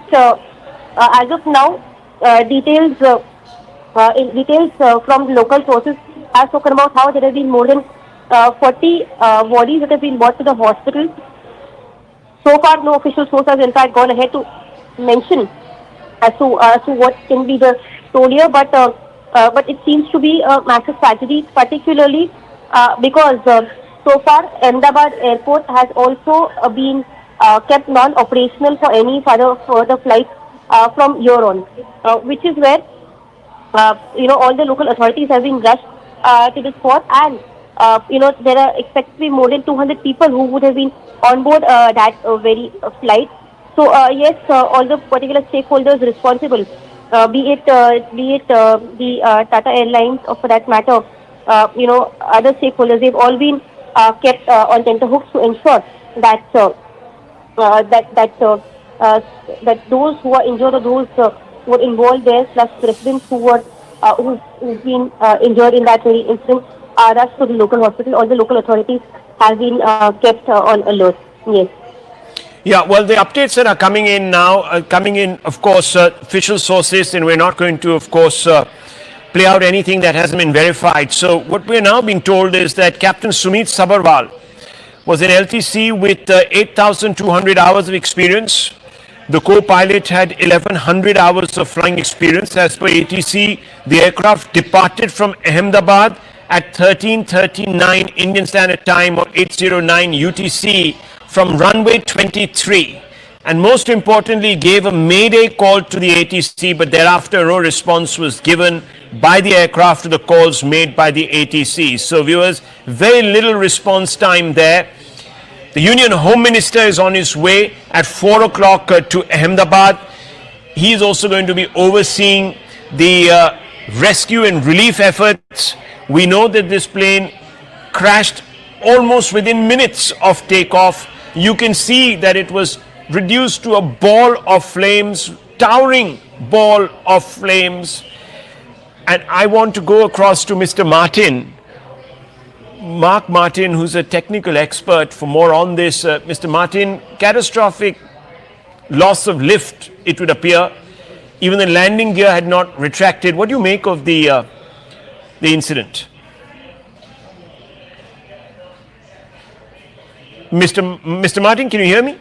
as of now, details from local sources have spoken about how there have been more than 40 bodies that have been brought to the hospital. So far, no official source has in fact gone ahead to mention as to what can be the toll here, but it seems to be a massive tragedy, particularly because so far Ahmedabad airport has also been kept non-operational for any further flights from here on, which is where all the local authorities have been rushed to the spot, and there are expected to be more than 200 people who would have been on board that very flight. So yes, all the particular stakeholders responsible, be it the Tata Airlines or for that matter, other stakeholders, they've all been kept on tenterhooks to ensure that that those who are injured or those who are involved there, plus residents who've been injured in that very incident, are rushed to the local hospital. All the local authorities have been kept on alert. Yes. Yeah, well, the updates that are coming in now, of course, official sources, and we're not going to, of course, play out anything that hasn't been verified. So what we're now being told is that Captain Sumit Sabharwal was an LTC with 8,200 hours of experience. The co-pilot had 1,100 hours of flying experience. As per ATC, the aircraft departed from Ahmedabad at 13:39 Indian Standard Time or 8:09 UTC from runway 23, and most importantly gave a mayday call to the ATC, but thereafter no response was given by the aircraft to the calls made by the ATC. So viewers, very little response time there. The Union Home Minister is on his way at 4 o'clock to Ahmedabad. He is also going to be overseeing the rescue and relief efforts. We know that this plane crashed almost within minutes of takeoff. You can see that it was reduced to a ball of flames, towering ball of flames. And I want to go across to Mr. Mark Martin, who's a technical expert, for more on this. Mr. Martin, catastrophic loss of lift, it would appear. Even the landing gear had not retracted. What do you make of the incident? Mr. Martin, can you hear me?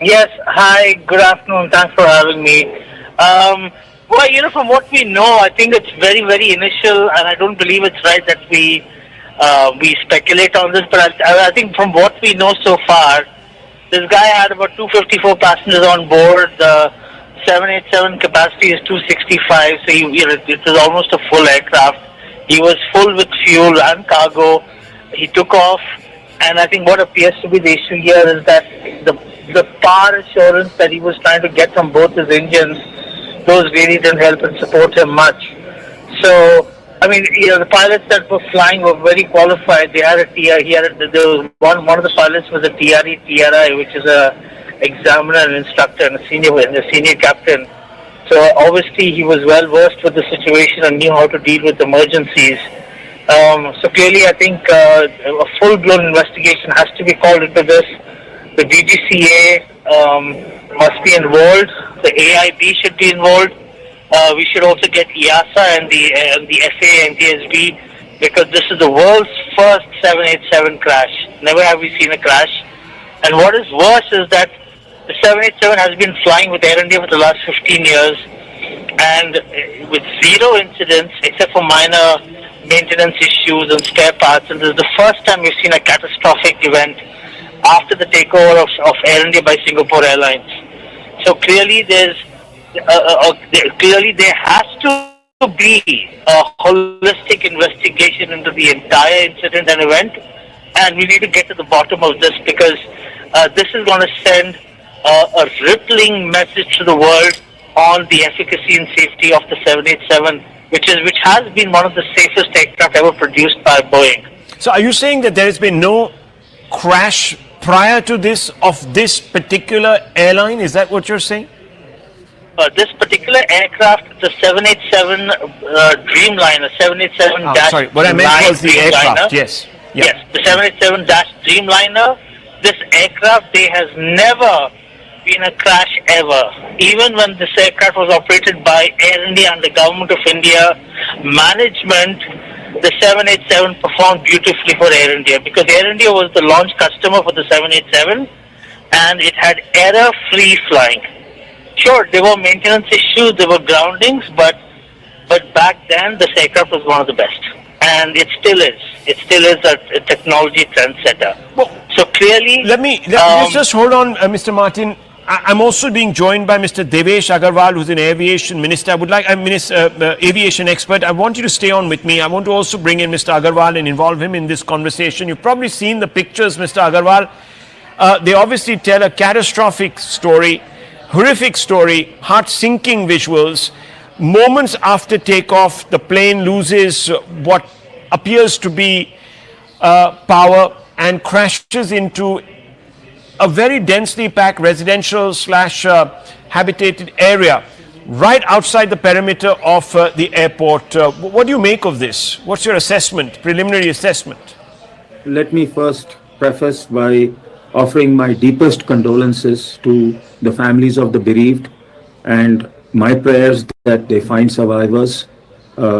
Yes. Hi. Good afternoon. Thanks for having me. Well, from what we know, I think it's very, very initial, and I don't believe it's right that we speculate on this. But I think from what we know so far, this guy had about 254 passengers on board. The 787 capacity is 265, so it was almost a full aircraft. He was full with fuel and cargo. He took off. And I think what appears to be the issue here is that the power assurance that he was trying to get from both his engines, those really didn't help and support him much. So, I mean, the pilots that were flying were very qualified. They had a TRI. One of the pilots was a TRI, which is a examiner and instructor and a senior captain. So obviously he was well versed with the situation and knew how to deal with emergencies. So clearly, I think a full-blown investigation has to be called into this. The DGCA must be involved. The AIB should be involved. We should also get EASA and the FAA and TSB, because this is the world's first 787 crash. Never have we seen a crash. And what is worse is that the 787 has been flying with Air India for the last 15 years, and with zero incidents except for minor maintenance issues and spare parts. And this is the first time we've seen a catastrophic event after the takeover of Air India by Singapore Airlines. So clearly there has to be a holistic investigation into the entire incident and event, and we need to get to the bottom of this, because this is going to send a rippling message to the world on the efficacy and safety of the 787, which has been one of the safest aircraft ever produced by Boeing. So are you saying that there has been no crash prior to this of this particular airline? Is that what you're saying? This particular aircraft, the 787 Dreamliner, 787 Sorry, what I meant was the aircraft. Yes. Yeah. Yes, the 787 Dreamliner. This aircraft, there has never been a crash ever. Even when this aircraft was operated by Air India and the Government of India management, the 787 performed beautifully for Air India, because Air India was the launch customer for the 787 and it had error-free flying. Sure, there were maintenance issues, there were groundings, but back then this aircraft was one of the best, and it still is. It still is a technology trendsetter. Well, so clearly, let me just hold on, Mr. Martin. I'm also being joined by Mr. Devesh Agarwal, who's an aviation minister. I would like, aviation expert. I want you to stay on with me. I want to also bring in Mr. Agarwal and involve him in this conversation. You've probably seen the pictures, Mr. Agarwal. They obviously tell a catastrophic story, horrific story, heart-sinking visuals. Moments after takeoff, the plane loses what appears to be power and crashes into a very densely packed residential slash habitated area right outside the perimeter of the airport. What do you make of this? What's your assessment, preliminary assessment? Let me first preface by offering my deepest condolences to the families of the bereaved and my prayers that they find survivors.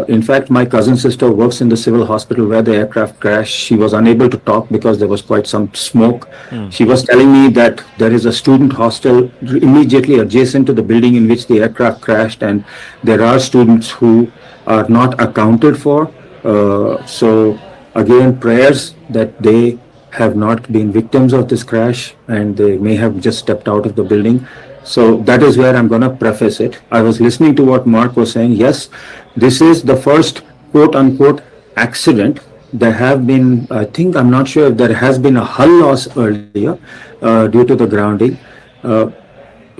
In fact, my cousin sister works in the civil hospital where the aircraft crashed. She was unable to talk because there was quite some smoke. She was telling me that there is a student hostel immediately adjacent to the building in which the aircraft crashed, and there are students who are not accounted for. So again, prayers that they have not been victims of this crash and they may have just stepped out of the building. So that is where I'm going to preface it. I was listening to what Mark was saying. Yes, this is the first quote unquote accident. There have been, I'm not sure if there has been a hull loss earlier due to the grounding.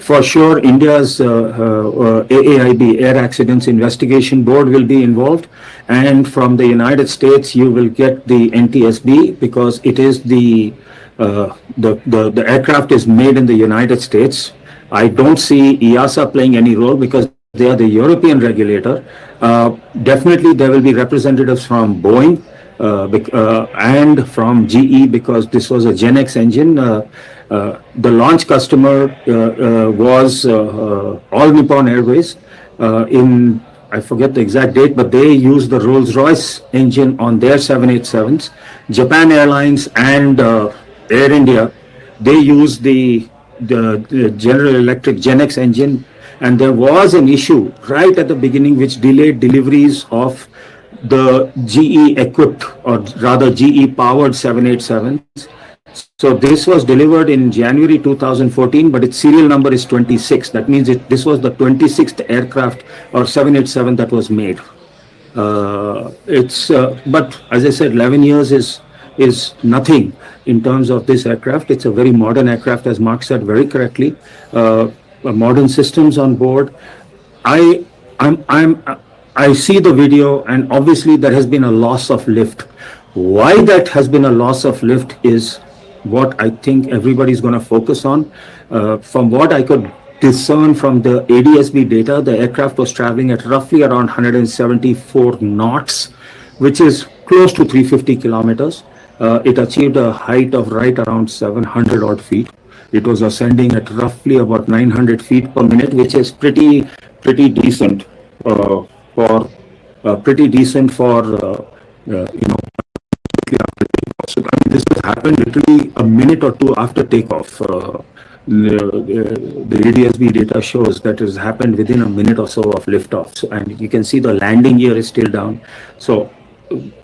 For sure, India's AAIB, Air Accidents Investigation Board, will be involved. And from the United States, you will get the NTSB, because it is the aircraft is made in the United States. I don't see EASA playing any role because they are the European regulator. Definitely there will be representatives from Boeing and from GE, because this was a Gen X engine. The launch customer was All Nippon Airways I forget the exact date, but they used the Rolls-Royce engine on their 787s. Japan Airlines and Air India, they used the General Electric Gen X engine, and there was an issue right at the beginning which delayed deliveries of the GE equipped, or rather GE powered 787s. So this was delivered in January 2014, but its serial number is 26. That means this was the 26th aircraft or 787 that was made. But as I said, 11 years is nothing in terms of this aircraft. It's a very modern aircraft, as Mark said very correctly. Modern systems on board. I see the video, and obviously there has been a loss of lift. Why that has been a loss of lift is what I think everybody's going to focus on. From what I could discern from the ADSB data, the aircraft was traveling at roughly around 174 knots, which is close to 350 kilometers. It achieved a height of right around 700 odd feet. It was ascending at roughly about 900 feet per minute, which is pretty decent So, this has happened literally a minute or two after takeoff. The ADSB data shows that it has happened within a minute or so of liftoff. So, and you can see the landing gear is still down. So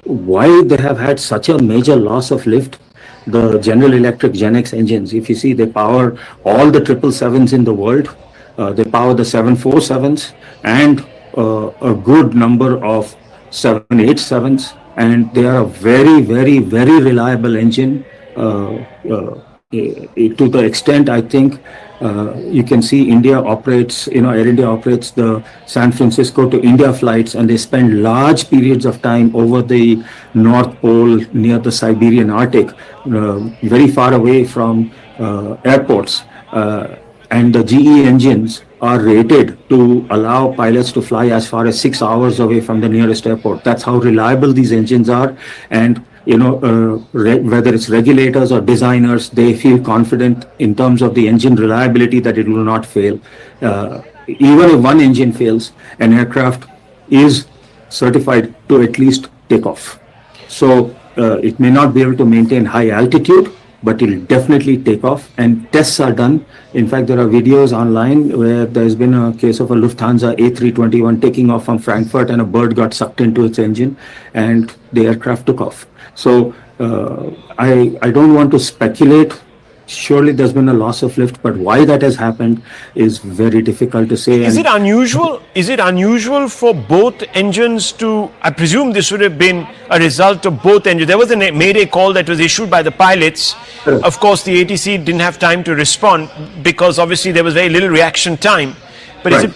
why they have had such a major loss of lift? The General Electric Gen X engines, if you see, they power all the 777s in the world. They power the 747s and a good number of 787s. And they are a very, very, very reliable engine. to the extent I think you can see India operates, Air India operates the San Francisco to India flights, and they spend large periods of time over the North Pole near the Siberian Arctic, very far away from airports. And the GE engines are rated to allow pilots to fly as far as 6 hours away from the nearest airport. That's how reliable these engines are. And whether it's regulators or designers, they feel confident in terms of the engine reliability that it will not fail. Even if one engine fails, an aircraft is certified to at least take off. So it may not be able to maintain high altitude, but it'll definitely take off, and tests are done. In fact, there are videos online where there's been a case of a Lufthansa A321 taking off from Frankfurt, and a bird got sucked into its engine and the aircraft took off. So I don't want to speculate. Surely there's been a loss of lift, but why that has happened is very difficult to say. Is it unusual? Is it unusual for both engines to? I presume this would have been a result of both engines. There was a mayday call that was issued by the pilots. Of course, the ATC didn't have time to respond because obviously there was very little reaction time. But is it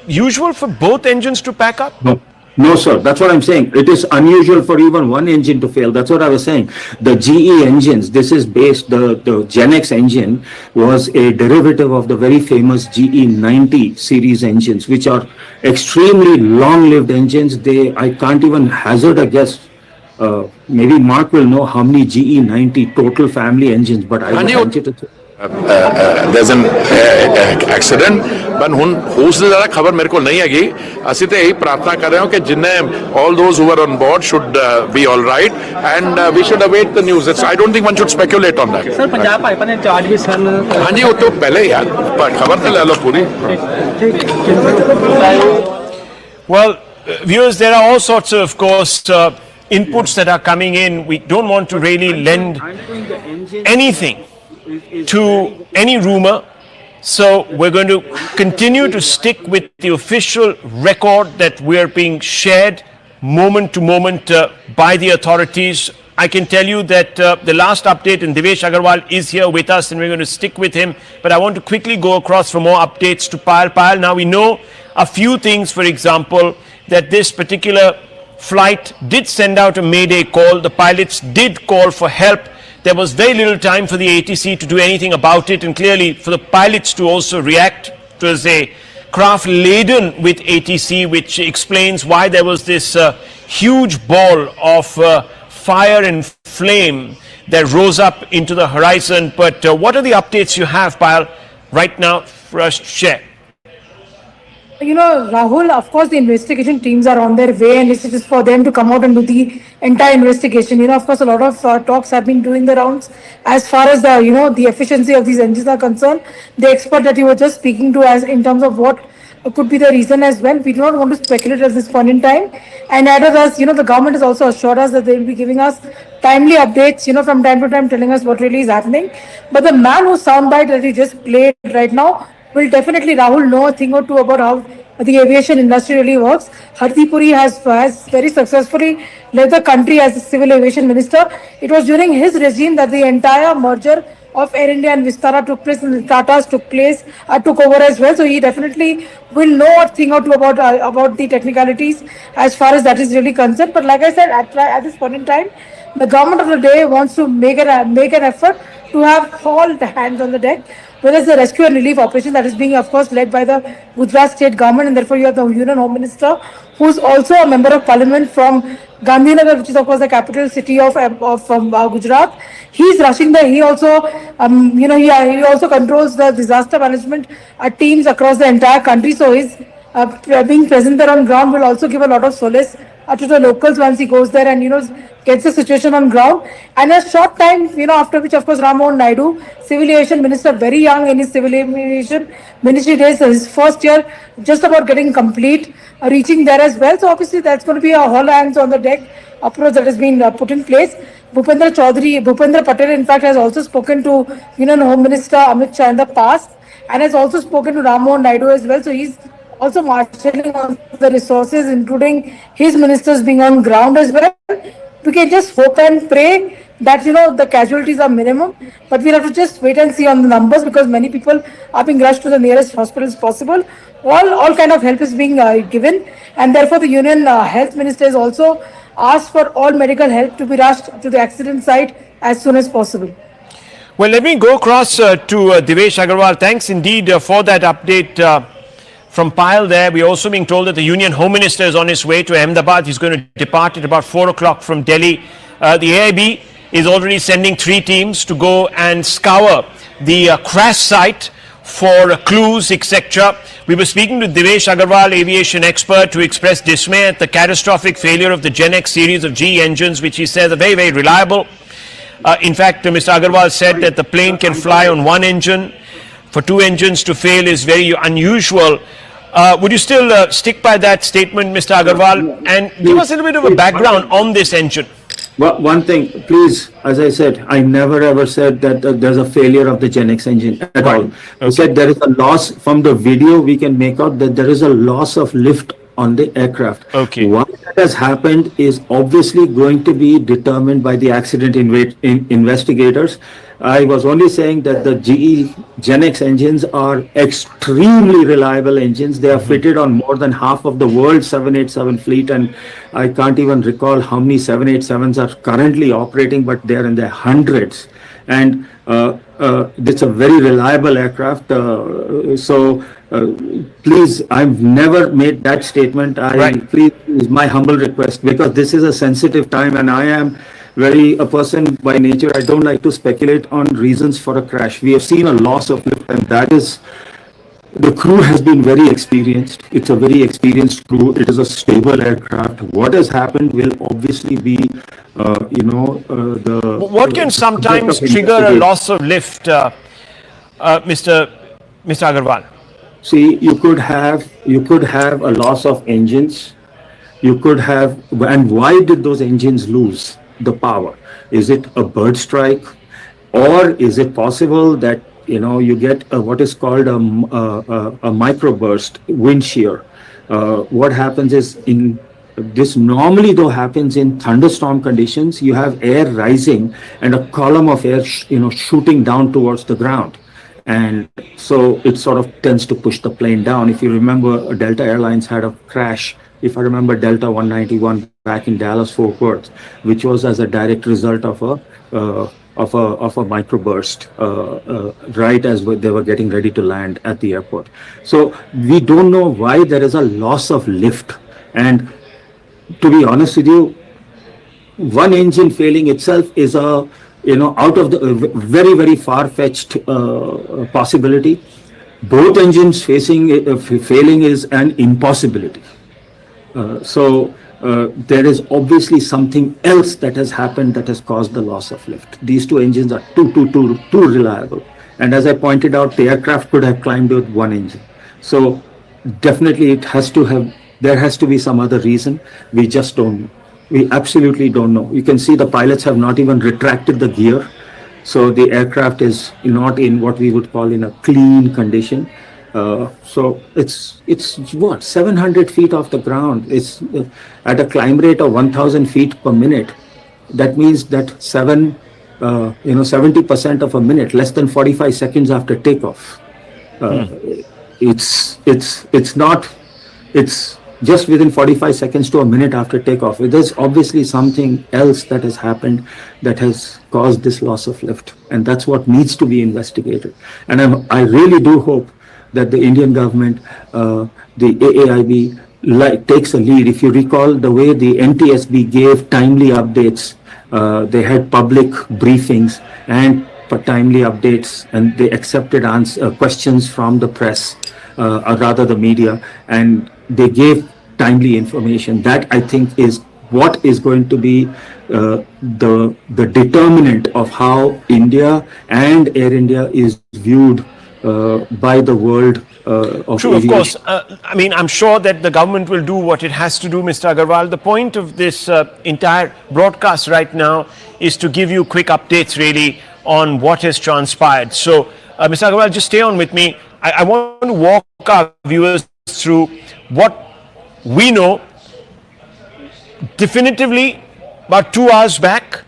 usual for both engines to pack up? No, sir. That's what I'm saying. It is unusual for even one engine to fail. That's what I was saying. The GE engines, this is based, the Gen X engine was a derivative of the very famous GE 90 series engines, which are extremely long-lived engines. I can't even hazard a guess. Maybe Mark will know how many GE 90 total family engines, but I would venture to say. there's an accident, but who's the खबर मेरे को नहीं आगी. ਅਸੀਂ ਤੇ ਇਹੀ ਪ੍ਰਾਰਥਨਾ ਕਰ ਰਹੇ ਹਾਂ ਕਿ ਜਿੰਨੇ all those who were on board should be all right, and we should await the news. I don't think one should speculate on that. Sir Punjab pipeline in charge भी सर. हाँ जी, वो तो पहले यार खबर तो ले लो पूरी. Well, viewers, there are all sorts of course inputs that are coming in. We don't want to really lend anything to any rumor, so we're going to continue to stick with the official record that we are being shared moment to moment by the authorities. I can tell you that the last update, and Devesh Agarwal is here with us, and we're going to stick with him, but I want to quickly go across for more updates to Payal. Now we know a few things. For example, that this particular flight did send out a mayday call. The pilots did call for help. There was very little time for the ATC to do anything about it, and clearly for the pilots to also react. It was a craft laden with ATC, which explains why there was this huge ball of fire and flame that rose up into the horizon. But what are the updates you have, Payal, right now for us to share? You know, Rahul, of course, the investigation teams are on their way, and it's just for them to come out and do the entire investigation. You know, of course, a lot of talks have been doing the rounds as far as the efficiency of these engines are concerned. The expert that you were just speaking to, as in terms of what could be the reason as well, we do not want to speculate at this point in time. And added us, the government has also assured us that they will be giving us timely updates, from time to time, telling us what really is happening. But the man whose soundbite that he just played right now will definitely, Rahul, know a thing or two about how the aviation industry really works. Hardeep Puri has very successfully led the country as a civil aviation minister. It was during his regime that the entire merger of Air India and Vistara took place, and the Tatas took over as well. So he definitely will know a thing or two about the technicalities as far as that is really concerned. But like I said, at this point in time, the government of the day wants to make an effort to have all the hands on the deck, whether it's the rescue and relief operation that is being, of course, led by the Gujarat state government, and therefore you have the Union Home Minister, who's also a member of parliament from Gandhinagar, which is of course the capital city of Gujarat. He's rushing there. He also, he also controls the disaster management teams across the entire country. So his being present there on ground will also give a lot of solace to the locals once he goes there and gets the situation on ground. And a short time, after which, of course, Ram Mohan Naidu, civil aviation minister, very young in his civil aviation ministry days, his first year just about getting complete, reaching there as well. So obviously that's going to be a all hands on the deck approach that has been put in place. Bhupendra Patel, in fact, has also spoken to Home Minister Amit Shah in the past, and has also spoken to Ram Mohan Naidu as well. So he's also marshalling on the resources, including his ministers being on ground as well. We can just hope and pray that the casualties are minimum, but we'll have to just wait and see on the numbers, because many people are being rushed to the nearest hospitals possible. All kind of help is being given, and therefore the Union Health Minister has also asked for all medical help to be rushed to the accident site as soon as possible. Well, let me go across to Devesh Agarwal. Thanks indeed for that update from Pyle there. We're also being told that the Union Home Minister is on his way to Ahmedabad. He's going to depart at about 4 o'clock from Delhi. The AIB is already sending 3 teams to go and scour the crash site for clues, etc. We were speaking to Devesh Agarwal, aviation expert, who expressed dismay at the catastrophic failure of the Gen X series of GE engines, which he says are very, very reliable. In fact, Mr. Agarwal said that the plane can fly on one engine. For 2 engines to fail is very unusual. Would you still stick by that statement, Mr. Agarwal, and give us a little bit of a background on this engine? Well, one thing, please, as I said, I never ever said that there's a failure of the Gen X engine at all. Okay. I said there is a loss. From the video, we can make out that there is a loss of lift on the aircraft. Okay. What has happened is obviously going to be determined by the accident investigators. I was only saying that the GE Gen X engines are extremely reliable engines. They are fitted on more than half of the world's 787 fleet, and I can't even recall how many 787s are currently operating, but they're in the hundreds. And it's a very reliable aircraft. Please, I've never made that statement. Please, is my humble request, because this is a sensitive time, and I am a person by nature. I don't like to speculate on reasons for a crash. We have seen a loss of lift, and that is, the crew has been very experienced. It's a very experienced crew. It is a stable aircraft. What has happened will obviously be, What can sometimes trigger a loss of lift, Mr. Agarwal? See, you could have a loss of engines. You could have, and why did those engines lose the power? Is it a bird strike, or is it possible that you get what is called a microburst wind shear? What happens is, this normally though happens in thunderstorm conditions. You have air rising and a column of air shooting down towards the ground, and so it sort of tends to push the plane down. If you remember, Delta Airlines had a crash, if I remember, Delta 191 back in Dallas-Fort Worth, which was as a direct result of a microburst right as they were getting ready to land at the airport. So we don't know why there is a loss of lift. And to be honest with you, one engine failing itself is out of the very, very far-fetched possibility. Both engines failing is an impossibility. There is obviously something else that has happened that has caused the loss of lift. These 2 engines are too reliable. And as I pointed out, the aircraft could have climbed with one engine. So definitely there has to be some other reason. We just don't know. We absolutely don't know. You can see the pilots have not even retracted the gear. So the aircraft is not in what we would call in a clean condition. So it's what, 700 feet off the ground. It's at a climb rate of 1,000 feet per minute. That means that 70% of a minute, less than 45 seconds after takeoff. It's just within 45 seconds to a minute after takeoff. There's obviously something else that has happened that has caused this loss of lift, and that's what needs to be investigated. And I really do hope that the Indian government, the AAIB, takes a lead. If you recall the way the NTSB gave timely updates, they had public briefings and timely updates, and they accepted questions from the press, or rather the media, and they gave timely information. That, I think, is what is going to be the determinant of how India and Air India is viewed by the world of True, aviation. of course. I'm sure that the government will do what it has to do, Mr. Agarwal. The point of this entire broadcast right now is to give you quick updates, really, on what has transpired. So, Mr. Agarwal, just stay on with me. I want to walk our viewers through what we know definitively. About 2 hours back,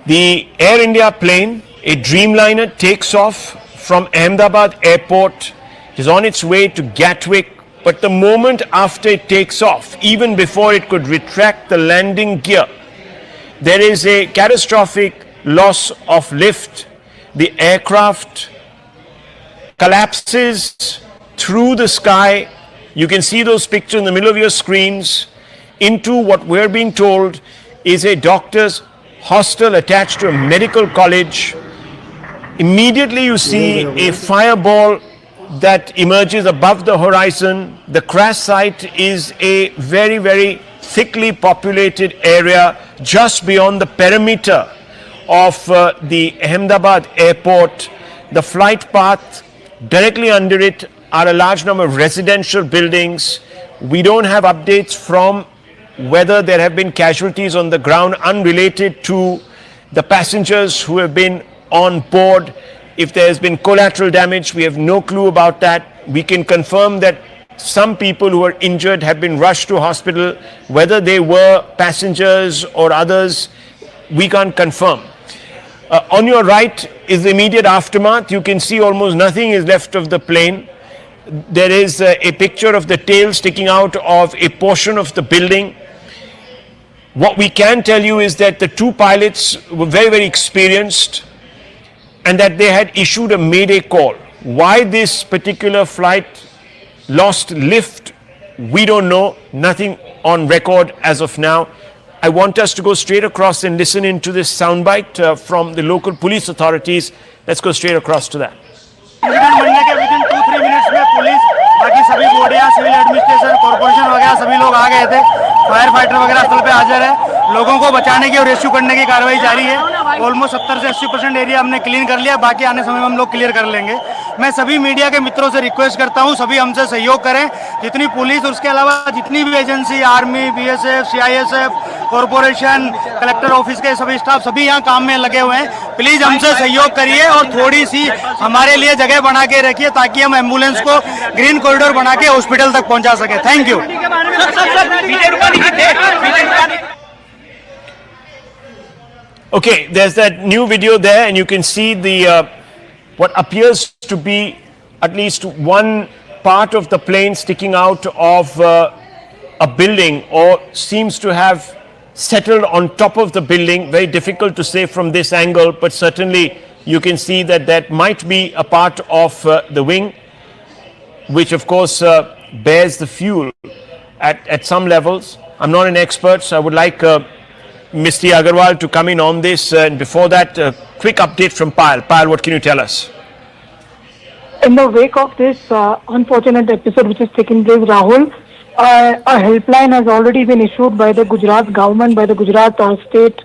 The Air India plane, a Dreamliner, takes off from Ahmedabad airport. It is on its way to Gatwick, but the moment after it takes off, even before it could retract the landing gear, there is a catastrophic loss of lift. The aircraft collapses through the sky. You can see those pictures in the middle of your screens into what we're being told is a doctor's hostel attached to a medical college. Immediately you see a fireball that emerges above the horizon. The crash site is a very, very thickly populated area just beyond the perimeter of the Ahmedabad airport. The flight path directly under it are a large number of residential buildings. We don't have updates from whether there have been casualties on the ground unrelated to the passengers who have been on board. If there has been collateral damage, we have no clue about that. We can confirm that some people who are injured have been rushed to hospital. Whether they were passengers or others, we can't confirm. On your right is the immediate aftermath. You can see almost nothing is left of the plane. There is a picture of the tail sticking out of a portion of the building. What we can tell you is that the two pilots were very, very experienced and that they had issued a mayday call. Why this particular flight lost lift, we don't know. Nothing on record as of now. I want us to go straight across and listen into this soundbite from the local police authorities. Let's go straight across to that. Incident बनने के within 2-3 minutes में police, बाकी सभी बॉडियां, civil administration, corporation वगैरह सभी लोग आ गए थे। फायर फाइटर वगैरह स्थल पे हाजिर है। लोगों को बचाने की और रेस्क्यू करने की कार्रवाई जारी है। ऑलमोस्ट 70 से 80% एरिया हमने क्लीन कर लिया, बाकी आने समय में हम लोग क्लियर कर लेंगे। मैं सभी मीडिया के मित्रों से रिक्वेस्ट करता हूं, सभी हमसे सहयोग करें। जितनी पुलिस और उसके अलावा जितनी भी agency, army, BSF, CISF, corporation, collector office के सभी स्टाफ सभी यहाँ काम में लगे हुए हैं। प्लीज हमसे सहयोग करिए और थोड़ी सी हमारे लिए जगह बना के रखिए ताकि हम एम्बुलेंस को ग्रीन कॉरिडोर बना के हॉस्पिटल तक पहुंचा सके। Thank you. Okay, there's that new video there, and you can see the what appears to be at least one part of the plane sticking out of a building, or seems to have settled on top of the building. Very difficult to say from this angle, but certainly you can see that that might be a part of the wing, which of course bears the fuel at some levels. I'm not an expert, so I would like Mr. Agarwal to come in on this. And before that, a quick update from Payal. Payal, what can you tell us? In the wake of this unfortunate episode which is taking place, Rahul, a helpline has already been issued by the Gujarat government, by the Gujarat state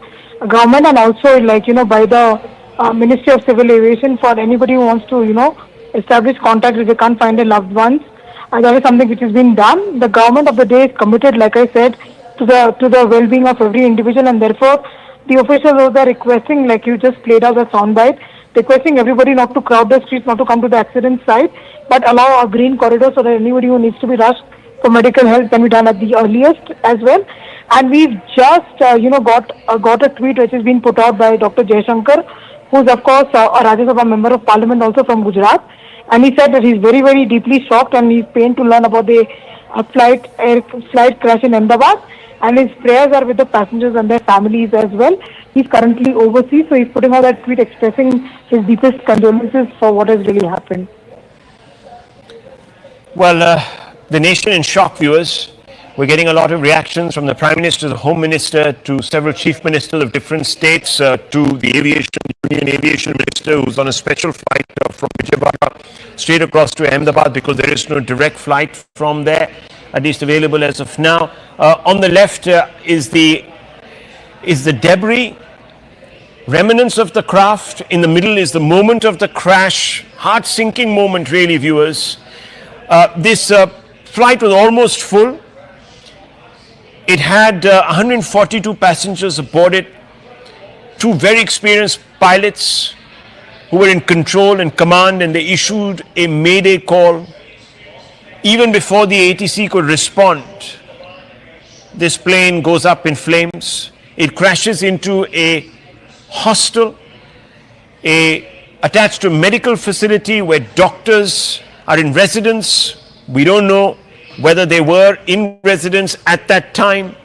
government, and also by the Ministry of Civil Aviation for anybody who wants to establish contact if they can't find their loved ones. And that is something which has been done. The government of the day is committed, like I said, to the well-being of every individual, and therefore the officials are requesting, like you just played out the soundbite, requesting everybody not to crowd the streets, not to come to the accident site, but allow a green corridor so that anybody who needs to be rushed for medical help can be done at the earliest as well. And we've just got a tweet which has been put out by Dr. Jaishankar, who's of course a Rajya Sabha member of Parliament also from Gujarat, and he said that he's very, very deeply shocked and he's pained to learn about the flight crash in Ahmedabad, and his prayers are with the passengers and their families as well. He's currently overseas, so he's putting out that tweet expressing his deepest condolences for what has really happened. Well, the nation in shock, viewers. We're getting a lot of reactions from the Prime Minister, the Home Minister, to several Chief Ministers of different states, to the Union Aviation Minister, who's on a special flight from Vijayawada straight across to Ahmedabad because there is no direct flight from there, at least available as of now. On the left is the debris, remnants of the craft. In the middle is the moment of the crash, heart-sinking moment, really, viewers. This flight was almost full. It had 142 passengers aboard it, two very experienced pilots who were in control and command, and they issued a mayday call. Even before the ATC could respond, this plane goes up in flames. It crashes into a hostel, attached to a medical facility where doctors are in residence. We don't know whether they were in residence at that time.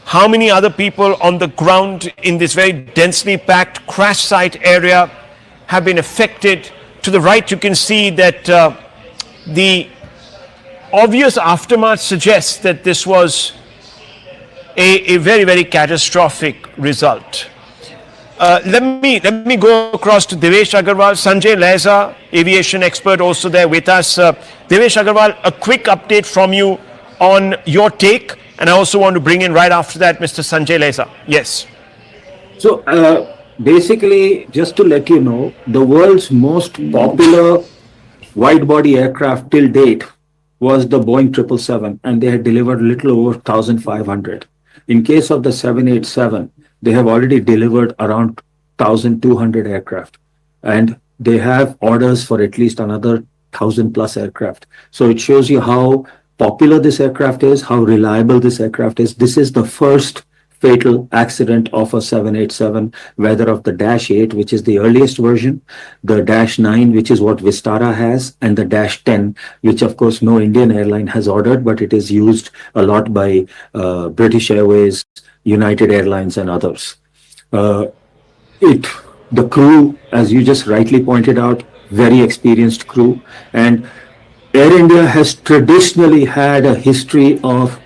How many other people on the ground in this very densely packed crash site area have been affected? To the right, you can see that the obvious aftermath suggests that this was a very, very catastrophic result. Let me go across to Devesh Agarwal, Sanjay Leza, aviation expert, also there with us. Devesh Agarwal, a quick update from you on your take, and I also want to bring in right after that Mr. Sanjay Leza. Yes. So basically, just to let you know, the world's most popular wide-body aircraft till date was the Boeing 777, and they had delivered a little over 1,500. In case of the 787, they have already delivered around 1,200 aircraft, and they have orders for at least another 1,000 plus aircraft. So it shows you how popular this aircraft is, how reliable this aircraft is. This is the first fatal accident of a 787, whether of the Dash 8, which is the earliest version, the Dash 9, which is what Vistara has, and the Dash 10, which of course no Indian airline has ordered, but it is used a lot by British Airways, United Airlines, and others. The crew, as you just rightly pointed out, very experienced crew, and Air India has traditionally had a history of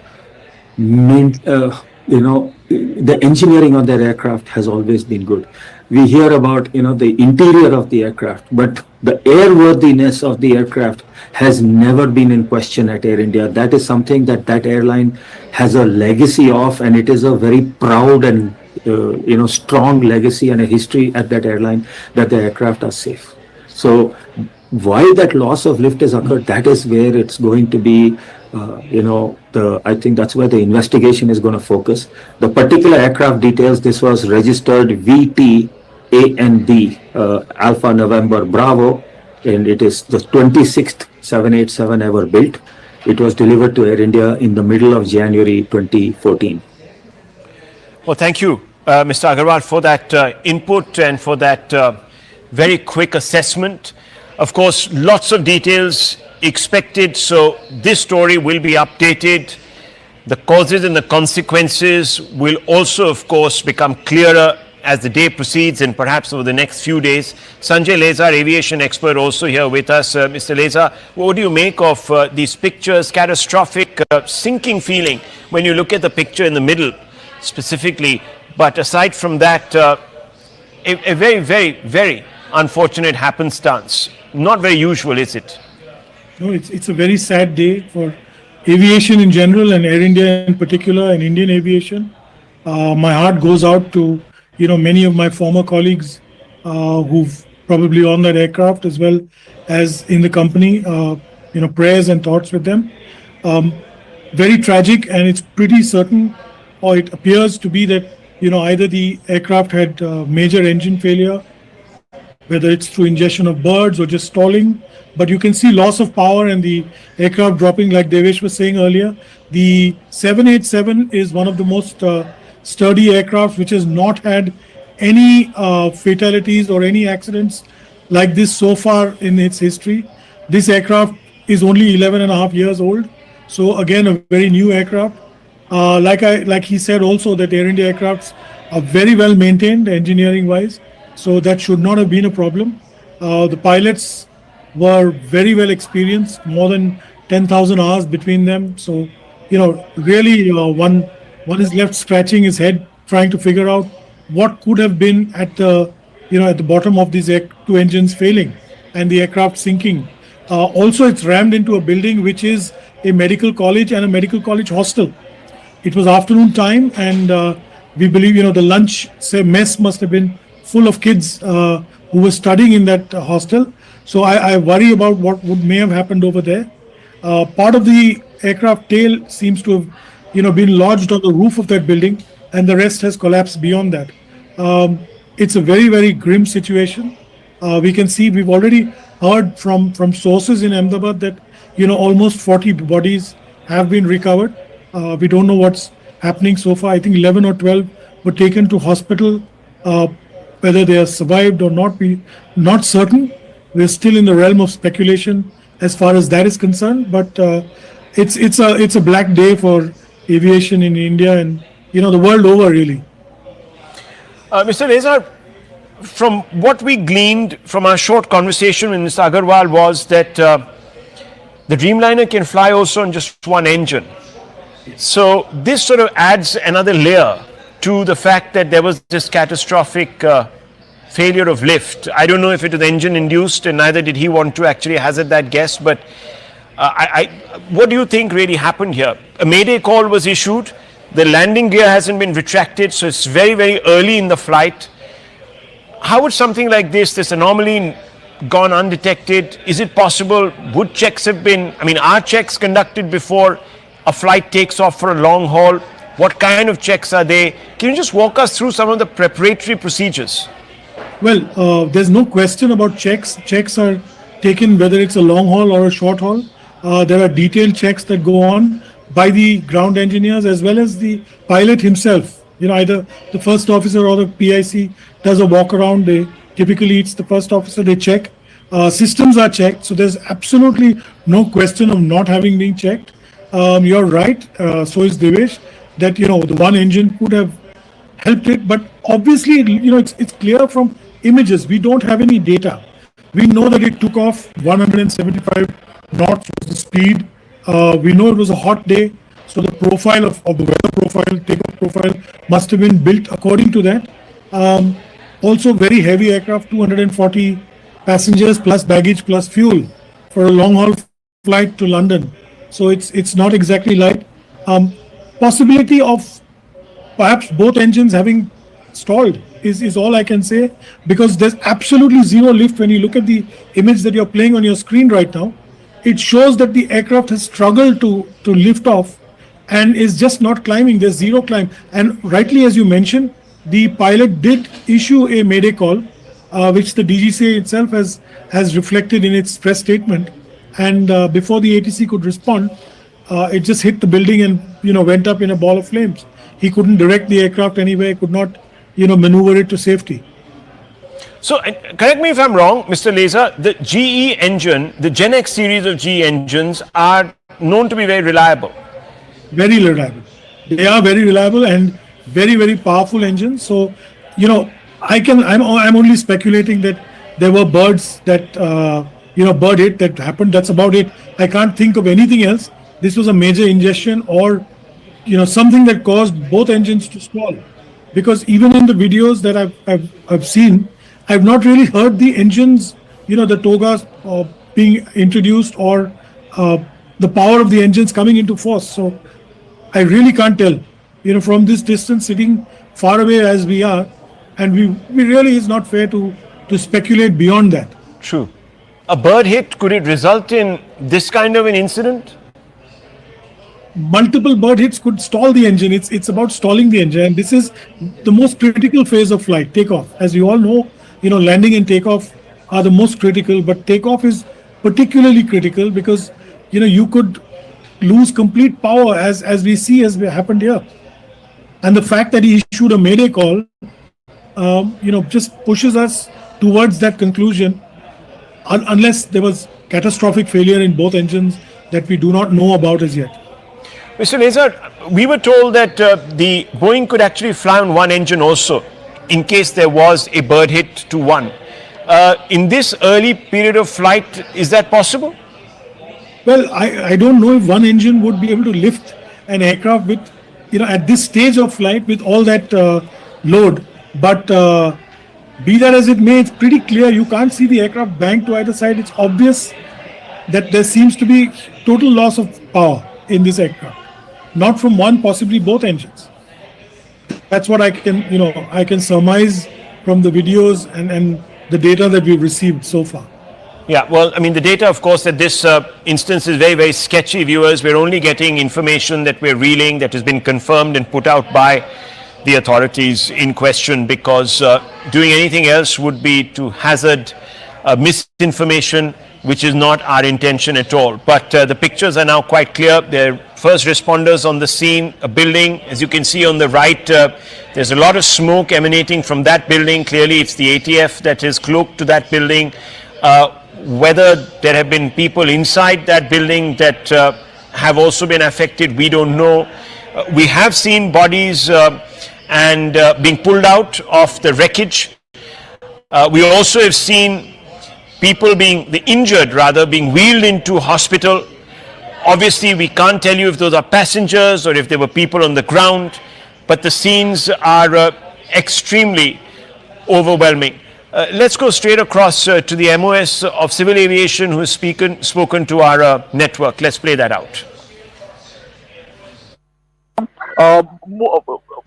the engineering on their aircraft has always been good. We hear about, the interior of the aircraft, but the airworthiness of the aircraft has never been in question at Air India. That is something that airline has a legacy of, and it is a very proud and, strong legacy and a history at that airline that the aircraft are safe. So why that loss of lift has occurred, that is where it's going to be, I think that's where the investigation is going to focus. The particular aircraft details, this was registered VT-ANB, Alpha November Bravo, and it is the 26th 787 ever built. It was delivered to Air India in the middle of January 2014. Well, thank you, Mr. Agarwal, for that input and for that very quick assessment. Of course, lots of details expected, so this story will be updated. The causes and the consequences will also, of course, become clearer as the day proceeds and perhaps over the next few days. Sanjay Leza, aviation expert, also here with us. Mr. Leza, what do you make of these pictures? Catastrophic, sinking feeling when you look at the picture in the middle specifically. But aside from that, a very, very, very unfortunate happenstance. Not very usual, is it? No, it's a very sad day for aviation in general and Air India in particular and Indian aviation. My heart goes out to many of my former colleagues who've probably on that aircraft as well as in the company. Prayers and thoughts with them. Very tragic, and it's pretty certain, or it appears to be that either the aircraft had major engine failure, whether it's through ingestion of birds or just stalling. But you can see loss of power and the aircraft dropping, like Devesh was saying earlier. The 787 is one of the most sturdy aircraft which has not had any fatalities or any accidents like this so far in its history. This aircraft is only 11 and a half years old. So again, a very new aircraft. Like he said also, that Air India aircrafts are very well maintained engineering wise. So that should not have been a problem. The pilots were very well experienced, more than 10,000 hours between them. So, really one is left scratching his head trying to figure out what could have been at the bottom of these two engines failing and the aircraft sinking. Also, it's rammed into a building which is a medical college and a medical college hostel. It was afternoon time, and we believe, the lunch mess must have been full of kids who were studying in that hostel. So I worry about what may have happened over there. Part of the aircraft tail seems to have, been lodged on the roof of that building, and the rest has collapsed beyond that. It's a very, very grim situation. We can see, we've already heard from sources in Ahmedabad that, almost 40 bodies have been recovered. We don't know what's happening so far. I think 11 or 12 were taken to hospital Whether they have survived or not, we not certain. We're still in the realm of speculation as far as that is concerned. But it's a black day for aviation in India and the world over, really. Mr. Reza, from what we gleaned from our short conversation with Mr. Agarwal was that the Dreamliner can fly also on just one engine. So this sort of adds another layer to the fact that there was this catastrophic failure of lift. I don't know if it was engine induced, and neither did he want to actually hazard that guess, but what do you think really happened here? A mayday call was issued, the landing gear hasn't been retracted, so it's very, very early in the flight. How would something like this anomaly gone undetected? Is it possible? Would checks have been, are checks conducted before a flight takes off for a long haul? What kind of checks are they? Can you just walk us through some of the preparatory procedures? Well, there's no question about checks. Checks are taken whether it's a long haul or a short haul. There are detailed checks that go on by the ground engineers as well as the pilot himself. Either the first officer or the PIC does a walk around. Typically it's the first officer, they check. Systems are checked, so there's absolutely no question of not having been checked. You're right, so is Devesh, that the one engine could have helped it, but obviously it's clear from images. We don't have any data. We know that it took off 175 knots was the speed. We know it was a hot day, so the profile of the weather profile, takeoff profile must have been built according to that. Also very heavy aircraft, 240 passengers plus baggage plus fuel for a long haul flight to London. So it's not exactly light. Possibility of perhaps both engines having stalled is all I can say, because there's absolutely zero lift. When you look at the image that you're playing on your screen right now, it shows that the aircraft has struggled to lift off and is just not climbing. There's zero climb. And rightly, as you mentioned, the pilot did issue a mayday call, which the DGCA itself has reflected in its press statement. And before the ATC could respond, it just hit the building and went up in a ball of flames. He couldn't direct the aircraft anywhere, could not maneuver it to safety. So, correct me if I'm wrong, Mr. Leza, the GE engine, the Gen X series of GE engines are known to be very reliable. Very reliable. They are very reliable and very, very powerful engines. So, I'm only speculating that there were birds that, bird hit that happened. That's about it. I can't think of anything else. This was a major ingestion or, something that caused both engines to stall. Because even in the videos that I've seen, I've not really heard the engines, the togas being introduced or the power of the engines coming into force. So I really can't tell, from this distance, sitting far away as we are, and we really, is not fair to speculate beyond that. True. A bird hit, could it result in this kind of an incident? Multiple bird hits could stall the engine. It's about stalling the engine, and this is the most critical phase of flight, takeoff. As you all know, landing and takeoff are the most critical, but takeoff is particularly critical because you could lose complete power as we see as happened here. And the fact that he issued a mayday call just pushes us towards that conclusion, unless there was catastrophic failure in both engines that we do not know about as yet. Mr. Leza, we were told that the Boeing could actually fly on one engine also, in case there was a bird hit to one. In this early period of flight, is that possible? Well, I don't know if one engine would be able to lift an aircraft with, at this stage of flight with all that load. But be that as it may, it's pretty clear. You can't see the aircraft bank to either side. It's obvious that there seems to be total loss of power in this aircraft. Not from one, possibly both engines. That's what I can surmise from the videos and the data that we've received so far. Yeah, well, the data, of course, at this instance is very, very sketchy, viewers. We're only getting information that we're reeling, that has been confirmed and put out by the authorities in question, because doing anything else would be to hazard misinformation, which is not our intention at all. But the pictures are now quite clear. They're first responders on the scene. A building, as you can see on the right, there's a lot of smoke emanating from that building. Clearly, it's the ATF that is cloaked to that building. Whether there have been people inside that building that have also been affected, we don't know. We have seen bodies and being pulled out of the wreckage. We also have seen people the injured rather, being wheeled into hospital. Obviously, we can't tell you if those are passengers or if there were people on the ground, but the scenes are extremely overwhelming. Let's go straight across to the MOS of Civil Aviation who has spoken to our network. Let's play that out.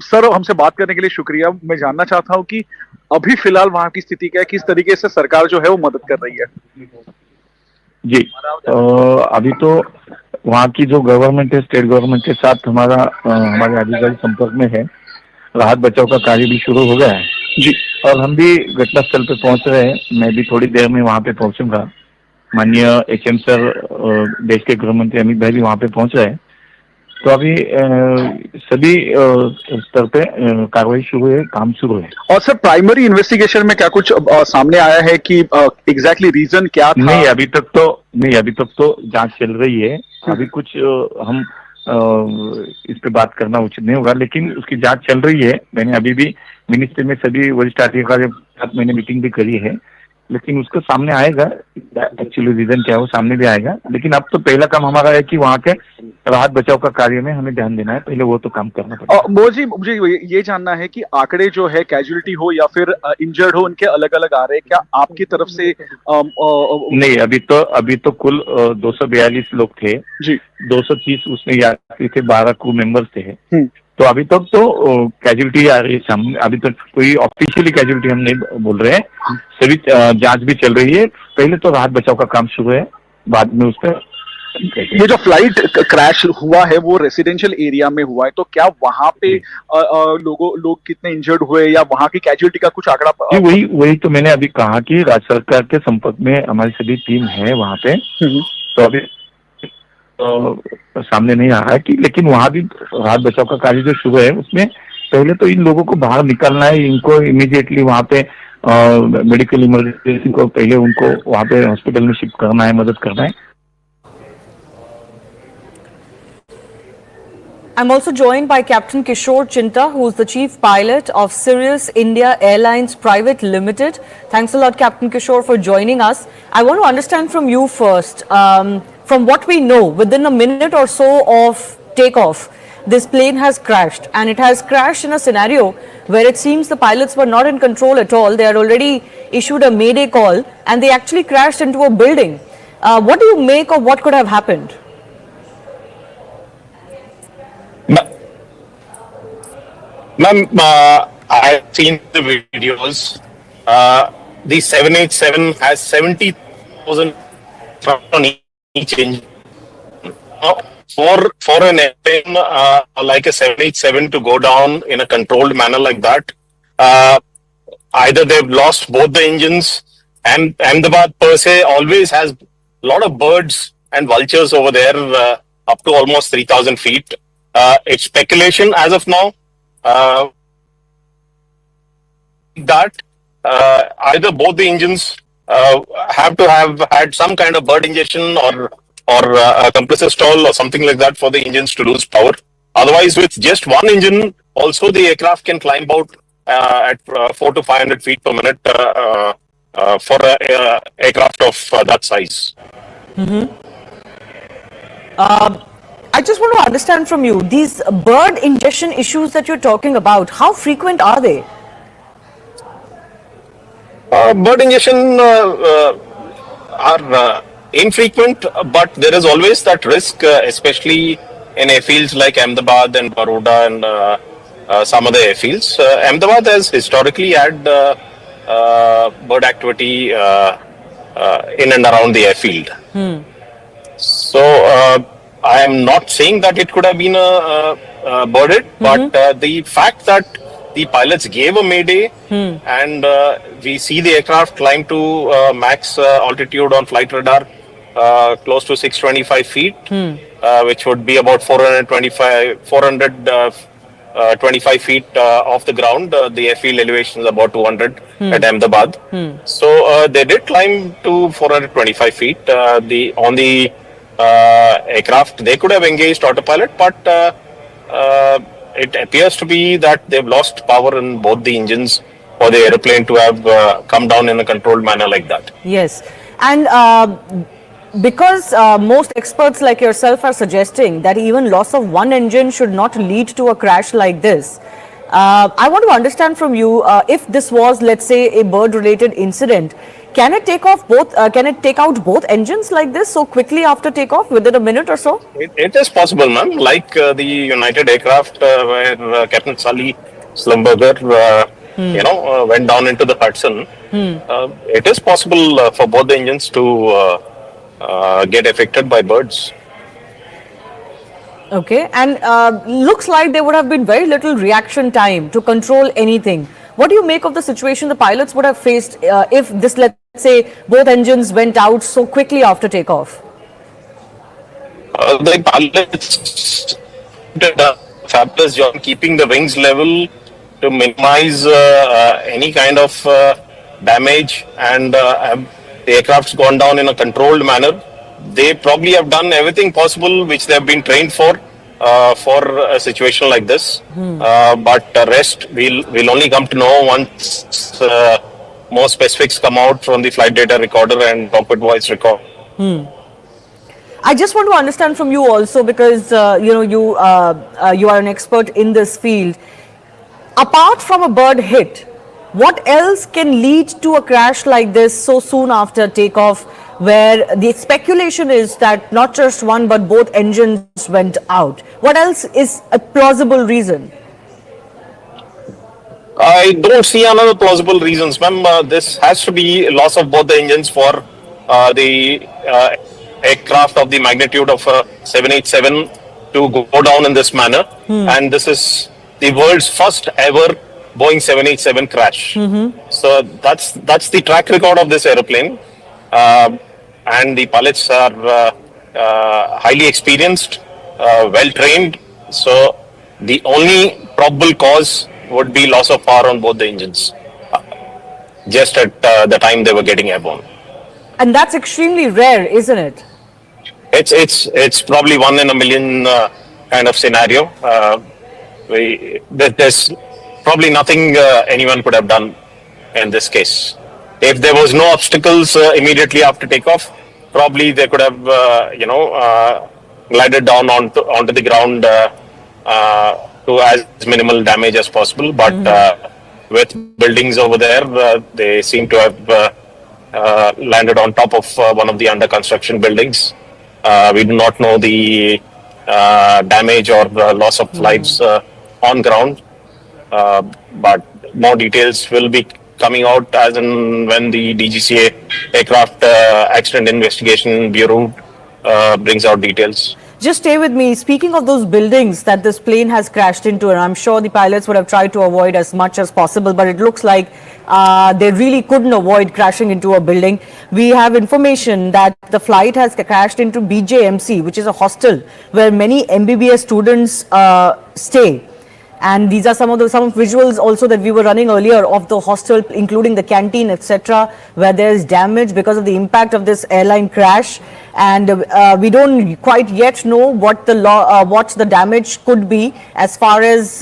Sir, हमसे बात करने के लिए शुक्रिया। मैं जानना चाहता हूं कि अभी फिलहाल वहां की स्थिति क्या है, किस तरीके से सरकार जो है वो मदद कर रही है। जी, अभी तो वहाँ की जो गवर्नमेंट है, स्टेट गवर्नमेंट के साथ हमारे अधिकारी संपर्क में है। राहत बचाव का कार्य भी शुरू हो गया है जी, और हम भी घटनास्थल पे पहुंच रहे हैं। मैं भी थोड़ी देर में वहाँ पे पहुंचूंगा। माननीय HM सर, देश के गृह मंत्री अमित भाई भी वहाँ पे पहुंच रहे हैं। तो अभी सभी स्तर पे कार्रवाई शुरू है, काम शुरू है। और सर, प्राइमरी इन्वेस्टिगेशन में क्या कुछ सामने आया है कि एग्जैक्टली रीजन क्या था? नहीं, अभी तक तो जांच चल रही है। अभी कुछ हम इस पे बात करना उचित नहीं होगा, लेकिन उसकी जांच चल रही है। मैंने अभी भी मिनिस्ट्री में सभी वरिष्ठ अधिकारियों के साथ मैंने मीटिंग भी करी है, लेकिन उसको सामने आएगा एक्चुअली रीजन क्या है, वो सामने भी आएगा। लेकिन अब तो पहला काम हमारा है कि वहाँ के राहत बचाव का कार्य में हमें ध्यान देना है, पहले वो तो काम करना पड़ेगा। मोदी जी, मुझे ये जानना है कि आंकड़े जो है कैजुअलिटी हो या फिर इंजर्ड हो, उनके अलग अलग आ रहे हैं क्या आपकी तरफ से? नहीं, अभी तो कुल 242 लोग थे जी। 230 उसमें यात्री थे, 12 क्रू मेंबर्स थे। तो अभी तक तो कैजुअलिटी आ रही है सामने। अभी तक कोई ऑफिशियली कैजुअलिटी हम नहीं बोल रहे हैं। सभी जांच भी चल रही है। पहले तो राहत बचाव का काम शुरू है, बाद में उस पर। ये जो फ्लाइट क्रैश हुआ है वो रेसिडेंशियल एरिया में हुआ है, तो क्या वहां पे लोग कितने इंजर्ड हुए या वहां की कैजुअलिटी का कुछ आंकड़ा? वही तो मैंने अभी कहा कि राज्य सरकार के संपर्क में हमारी सभी टीम है वहां पे। तो अभी सामने नहीं आ रहा है कि, लेकिन वहां भी राहत बचाव का कार्य जो शुरू है उसमें पहले तो इन लोगों को बाहर निकालना है। इनको इमीडिएटली वहां पे मेडिकल इमरजेंसी को पहले उनको वहां पे हॉस्पिटल में शिफ्ट करना है, मदद करना है। I'm also joined by Captain Kishore Chinta, who is the Chief Pilot of Sirius India Airlines Private Limited. Thanks a lot, Captain Kishore, for joining us. I want to understand from you first, from what we know, within a minute or so of takeoff, this plane has crashed, and it has crashed in a scenario where it seems the pilots were not in control at all. They had already issued a mayday call, and they actually crashed into a building. What do you make of what could have happened? Ma'am, I've seen the videos. The 787 has 70,000 on each engine. For an airplane like a 787 to go down in a controlled manner like that, either they've lost both the engines, and Ahmedabad per se always has a lot of birds and vultures over there, up to almost 3,000 feet. It's speculation as of now. That either both the engines have to have had some kind of bird injection or a compressor stall or something like that for the engines to lose power. Otherwise, with just one engine, also the aircraft can climb out at 400 to 500 feet per minute for an aircraft of that size. I just want to understand from you, these bird ingestion issues that you're talking about, how frequent are they? Bird ingestion are infrequent, but there is always that risk, especially in airfields like Ahmedabad and Baroda and some other airfields. Ahmedabad has historically had bird activity in and around the airfield. So I am not saying that it could have been a bird hit, but the fact that the pilots gave a mayday and we see the aircraft climb to max altitude on flight radar close to 625 feet. which would be about 425 feet off the ground. The airfield elevation is about 200 at Ahmedabad. So they did climb to 425 feet. On the aircraft, they could have engaged autopilot, but it appears to be that they've lost power in both the engines for the aeroplane to have come down in a controlled manner like that. Yes. And because most experts like yourself are suggesting that even loss of one engine should not lead to a crash like this, I want to understand from you, if this was, let's say, a bird-related incident, can it take off both? Can it take out both engines like this so quickly after takeoff, within a minute or so? It is possible, ma'am. Like the United aircraft where Captain Sully Slumberger, went down into the Hudson. It is possible for both the engines to get affected by birds. Okay, and looks like there would have been very little reaction time to control anything. What do you make of the situation the pilots would have faced if this, let's say, both engines went out so quickly after takeoff? The pilots did a fabulous job keeping the wings level to minimize any kind of damage, and the aircraft's gone down in a controlled manner. They probably have done everything possible which they have been trained for a situation like this. But the rest we'll only come to know once more specifics come out from the flight data recorder and cockpit voice record. I just want to understand from you also, because you are an expert in this field. Apart from a bird hit, what else can lead to a crash like this so soon after takeoff, where the speculation is that not just one but both engines went out? What else is a plausible reason? I don't see another plausible reasons, ma'am. This has to be a loss of both the engines for the aircraft of the magnitude of 787 to go down in this manner. And this is the world's first ever Boeing 787 crash. So that's the track record of this aeroplane. And the pilots are highly experienced, well trained. So the only probable cause would be loss of power on both the engines, just at the time they were getting airborne. And that's extremely rare, isn't it? It's probably 1 in a million kind of scenario. There's probably nothing anyone could have done in this case. If there was no obstacles immediately after takeoff, probably they could have, glided down onto the ground to as minimal damage as possible. But with buildings over there, they seem to have landed on top of one of the under construction buildings. We do not know the damage or loss of lives on ground, but more details will be coming out as and when the DGCA Aircraft Accident Investigation Bureau brings out details. Just stay with me. Speaking of those buildings that this plane has crashed into, and I'm sure the pilots would have tried to avoid as much as possible, but it looks like they really couldn't avoid crashing into a building. We have information that the flight has crashed into BJMC, which is a hostel where many MBBS students stay. And these are some visuals also that we were running earlier of the hostel, including the canteen, etc., where there is damage because of the impact of this airline crash. And we don't quite yet know what the damage could be as far as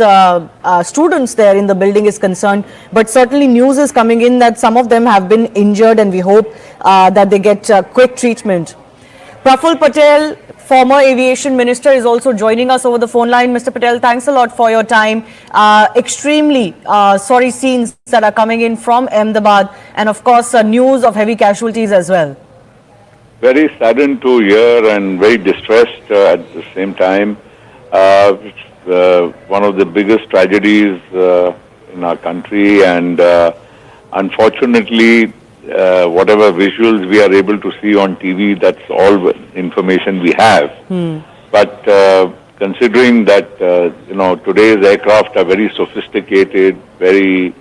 students there in the building is concerned. But certainly news is coming in that some of them have been injured, and we hope that they get quick treatment. Praful Patel, former aviation minister, is also joining us over the phone line. Mr. Patel, thanks a lot for your time. Extremely sorry scenes that are coming in from Ahmedabad, and of course news of heavy casualties as well. Very saddened to hear and very distressed at the same time. One of the biggest tragedies in our country, and unfortunately whatever visuals we are able to see on TV, that's all information we have. But considering that today's aircraft are very sophisticated, very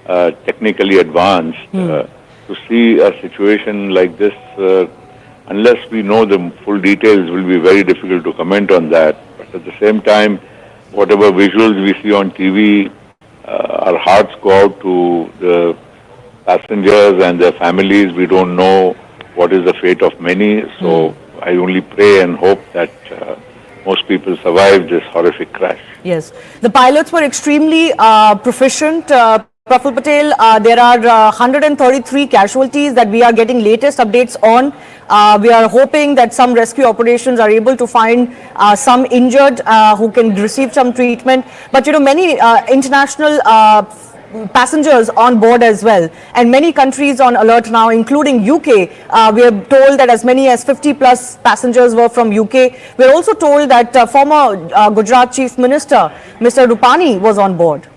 technically advanced, to see a situation like this, unless we know the full details, it will be very difficult to comment on that. But at the same time, whatever visuals we see on TV, our hearts go out to the passengers and their families. We don't know what is the fate of many, so I only pray and hope that most people survive this horrific crash. Yes, the pilots were extremely proficient. Praful Patel, there are 133 casualties that we are getting latest updates on. We are hoping that some rescue operations are able to find some injured who can receive some treatment. But you know, many international passengers on board as well, and many countries on alert now, including UK. We are told that as many as 50 plus passengers were from UK. We are also told that former Gujarat Chief Minister, Mr. Rupani, was on board.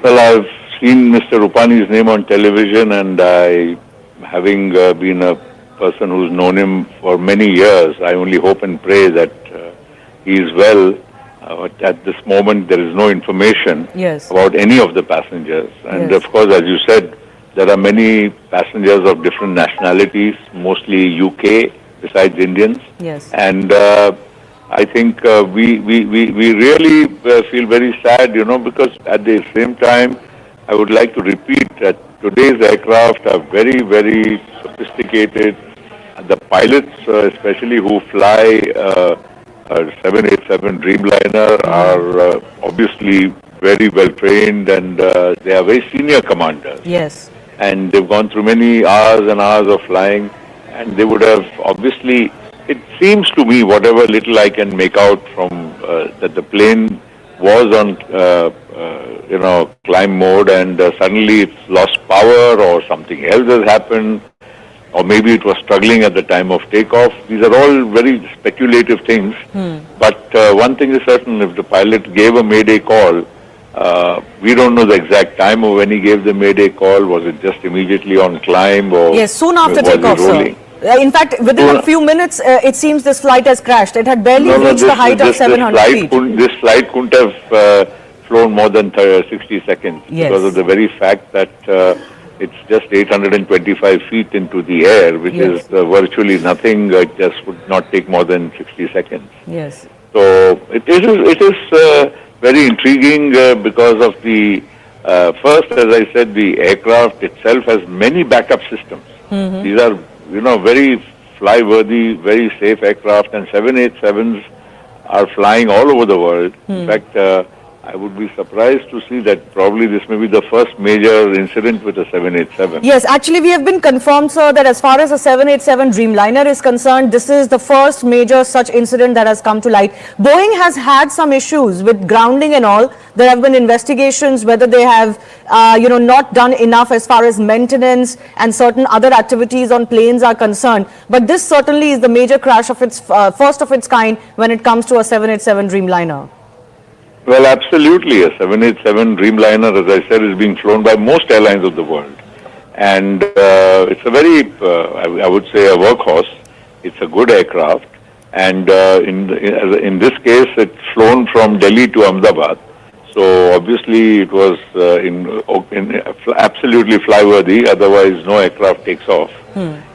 Well, I've seen Mr. Rupani's name on television, and I, having been a person who's known him for many years, I only hope and pray that he is well. But at this moment, there is no information about any of the passengers. And of course, as you said, there are many passengers of different nationalities, mostly UK, besides Indians. And I think we really feel very sad, you know, because at the same time, I would like to repeat that today's aircraft are very, very sophisticated. The pilots, especially who fly 787 Dreamliner, are obviously very well trained, and they are very senior commanders. And they've gone through many hours and hours of flying, and they would have obviously, it seems to me, whatever little I can make out from that the plane was on climb mode, and suddenly it's lost power or something else has happened, or maybe it was struggling at the time of takeoff. These are all very speculative things. But one thing is certain, if the pilot gave a mayday call, we don't know the exact time of when he gave the mayday call. Was it just immediately on climb, or soon after takeoff, sir. In fact, within a few minutes, it seems this flight has crashed. It had barely reached the height of 700 feet. This flight couldn't have flown more than 60 seconds because of the very fact that it's just 825 feet into the air, which is virtually nothing. It just would not take more than 60 seconds. So it is very intriguing because of the, first, as I said, the aircraft itself has many backup systems. These are, very fly-worthy, very safe aircraft, and 787s are flying all over the world. In fact, I would be surprised to see that probably this may be the first major incident with a 787. Yes, actually we have been confirmed, sir, that as far as a 787 Dreamliner is concerned, this is the first major such incident that has come to light. Boeing has had some issues with grounding and all. There have been investigations whether they have, not done enough as far as maintenance and certain other activities on planes are concerned. But this certainly is the major crash of its first of its kind when it comes to a 787 Dreamliner. Well, absolutely. A 787 Dreamliner, as I said, is being flown by most airlines of the world. And it's a very, I would say, a workhorse. It's a good aircraft. And in this case, it's flown from Delhi to Ahmedabad. So obviously it was absolutely flyworthy. Otherwise, no aircraft takes off.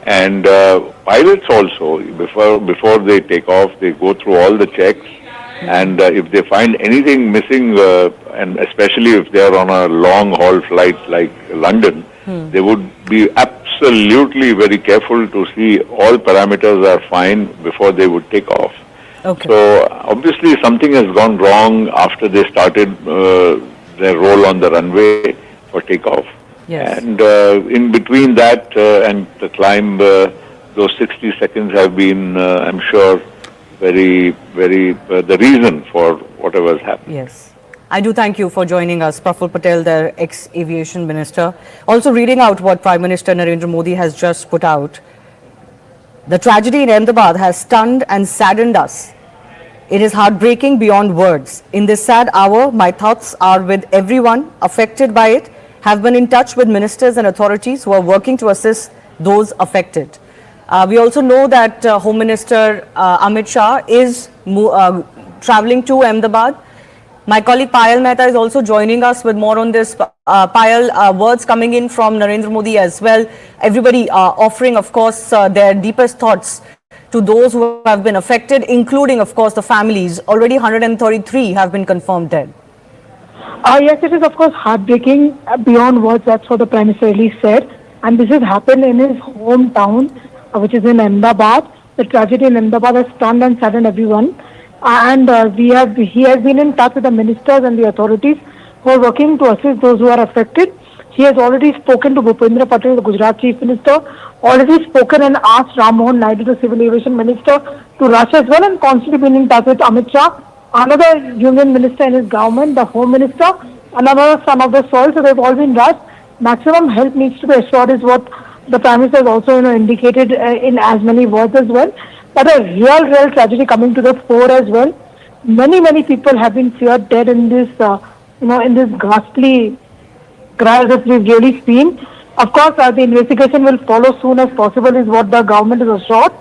And pilots also, before they take off, they go through all the checks. And if they find anything missing, and especially if they are on a long haul flight like London, they would be absolutely very careful to see all parameters are fine before they would take off. So obviously something has gone wrong after they started their roll on the runway for takeoff. And in between that and the climb, those 60 seconds have been, I'm sure, very, very the reason for whatever has happened. I do thank you for joining us, Praful Patel, the ex-aviation minister. Also reading out what Prime Minister Narendra Modi has just put out. The tragedy in Ahmedabad has stunned and saddened us. It is heartbreaking beyond words. In this sad hour, my thoughts are with everyone affected by it. Have been in touch with ministers and authorities who are working to assist those affected. We also know that Home Minister Ahmed Shah is travelling to Ahmedabad. My colleague Payal Mehta is also joining us with more on this. Payal, words coming in from Narendra Modi as well. Everybody offering, of course, their deepest thoughts to those who have been affected, including, of course, the families. Already 133 have been confirmed dead. Yes, it is of course heartbreaking beyond words. That's what the Prime Minister really said. And this has happened in his hometown, which is in Ahmedabad. The tragedy in Ahmedabad has stunned and saddened everyone. He has been in touch with the ministers and the authorities who are working to assist those who are affected. He has already spoken to Bhupendra Patel, the Gujarat Chief Minister, already spoken and asked Ram Mohan Naidu, the Civil Aviation Minister, to rush as well, and constantly been in touch with Amit Shah, another union minister in his government, the Home Minister, another son of the soil. So they've all been rushed. Maximum help needs to be assured is what the Prime Minister has also indicated in as many words as well. But a real tragedy coming to the fore as well. Many people have been feared dead in this, in this ghastly crash that we've really seen. Of course, the investigation will follow soon as possible is what the government is assured.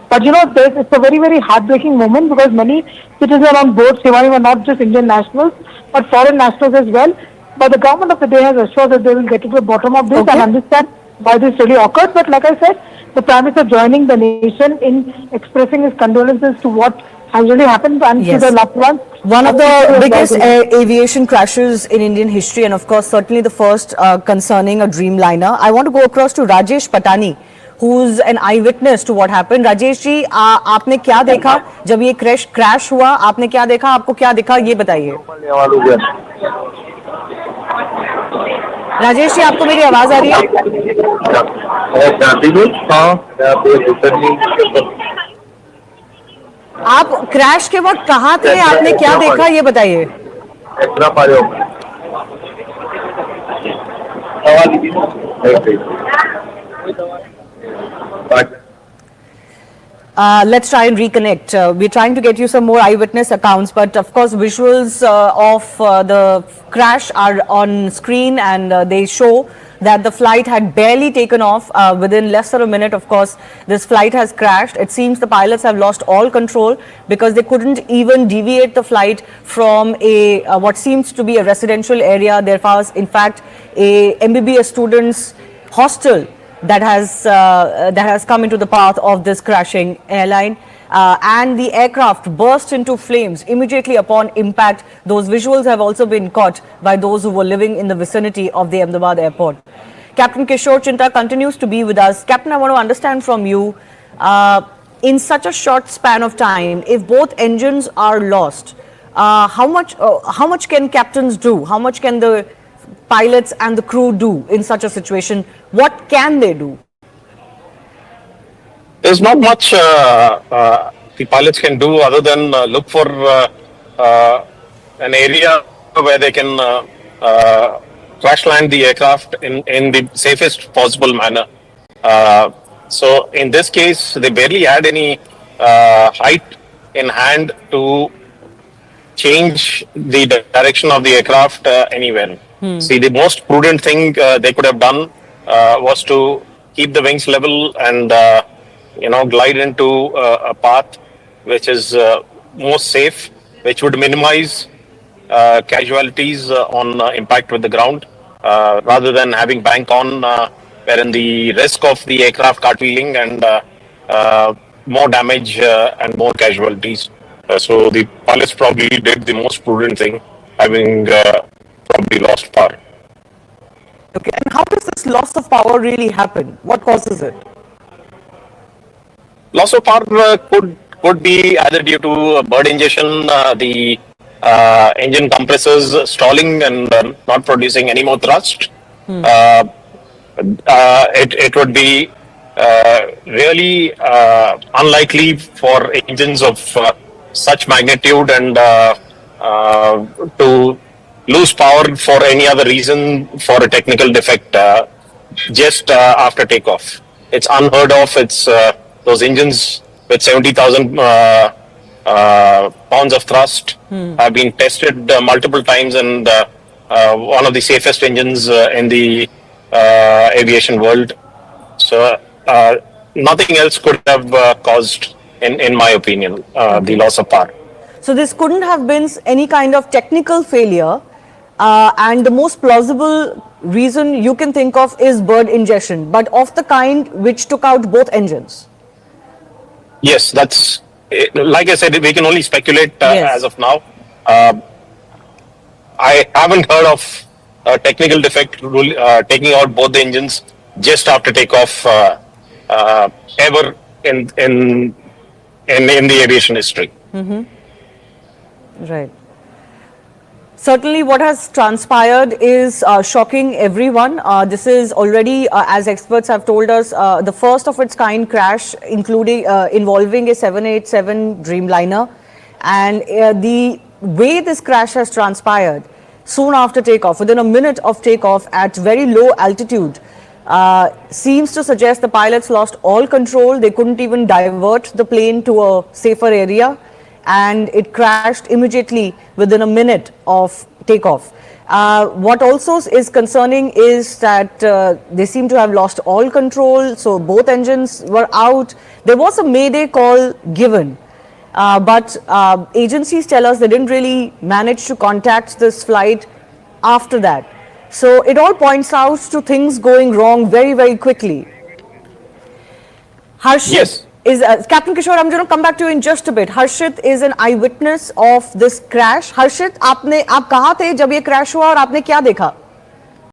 But it's a very heartbreaking moment because many citizens on board Shivani were not just Indian nationals, but foreign nationals as well. But the government of the day has assured that they will get to the bottom of this and understand why this really occurred. But like I said, the Prime Minister joining the nation in expressing his condolences to what has really happened and to the loved ones. One of the biggest aviation crashes in Indian history, and of course certainly the first concerning a Dreamliner. I want to go across to Rajesh Patani, who's an eyewitness to what happened. Rajesh जी, आपने क्या देखा जब ये crash हुआ? आपने क्या देखा? आपको क्या दिखा? ये बताइए. राजेश जी, आपको मेरी आवाज आ रही है? आप क्रैश के वक्त कहाँ थे? आपने क्या देखा? ये बताइए. Let's try and reconnect. We're trying to get you some more eyewitness accounts, but of course visuals of the crash are on screen, and they show that the flight had barely taken off. Within less than a minute, of course, this flight has crashed. It seems the pilots have lost all control because they couldn't even deviate the flight from a what seems to be a residential area. There was, in fact, a MBBS students' hostel that has come into the path of this crashing airline, and the aircraft burst into flames immediately upon impact. Those visuals have also been caught by those who were living in the vicinity of the Ahmedabad airport. Captain Kishore Chinta continues to be with us. Captain, I want to understand from you, in such a short span of time, if both engines are lost, how much can captains do? How much can the pilots and the crew do in such a situation? What can they do? There's not much the pilots can do other than look for an area where they can crash land the aircraft in the safest possible manner. So in this case, they barely had any height in hand to change the direction of the aircraft anywhere. See, the most prudent thing they could have done was to keep the wings level and glide into a path which is most safe, which would minimize casualties on impact with the ground, rather than having bank on, wherein the risk of the aircraft cartwheeling and more damage and more casualties. So the pilots probably did the most prudent thing, having probably lost power. Okay, and how does this loss of power really happen? What causes it? Loss of power could be either due to bird ingestion, the engine compressors stalling and not producing any more thrust. It would be really unlikely for engines of such magnitude and to lose power for any other reason for a technical defect just after takeoff. It's unheard of. It's those engines with 70,000 pounds of thrust have been tested multiple times, and one of the safest engines in the aviation world. So nothing else could have caused, in my opinion, the loss of power. So this couldn't have been any kind of technical failure, and the most plausible reason you can think of is bird ingestion, but of the kind which took out both engines. Yes, that's like I said, we can only speculate Yes. as of now. I haven't heard of a technical defect taking out both the engines just after takeoff ever in the aviation history. Right. Certainly what has transpired is shocking everyone. This is already, as experts have told us, the first of its kind crash, including involving a 787 Dreamliner. And the way this crash has transpired, soon after takeoff, within a minute of takeoff at very low altitude, seems to suggest the pilots lost all control. They couldn't even divert the plane to a safer area, and it crashed immediately within a minute of takeoff. What also is concerning is that they seem to have lost all control, so both engines were out. There was a mayday call given, but agencies tell us they didn't really manage to contact this flight after that. So it all points out to things going wrong very, very quickly. Harshit, Yes. Captain Kishore, I'm going to come back to you in just a bit. Harshit is an eyewitness of this crash. Harshit, आप कहाँ थे जब ये crash हुआ और आपने क्या देखा?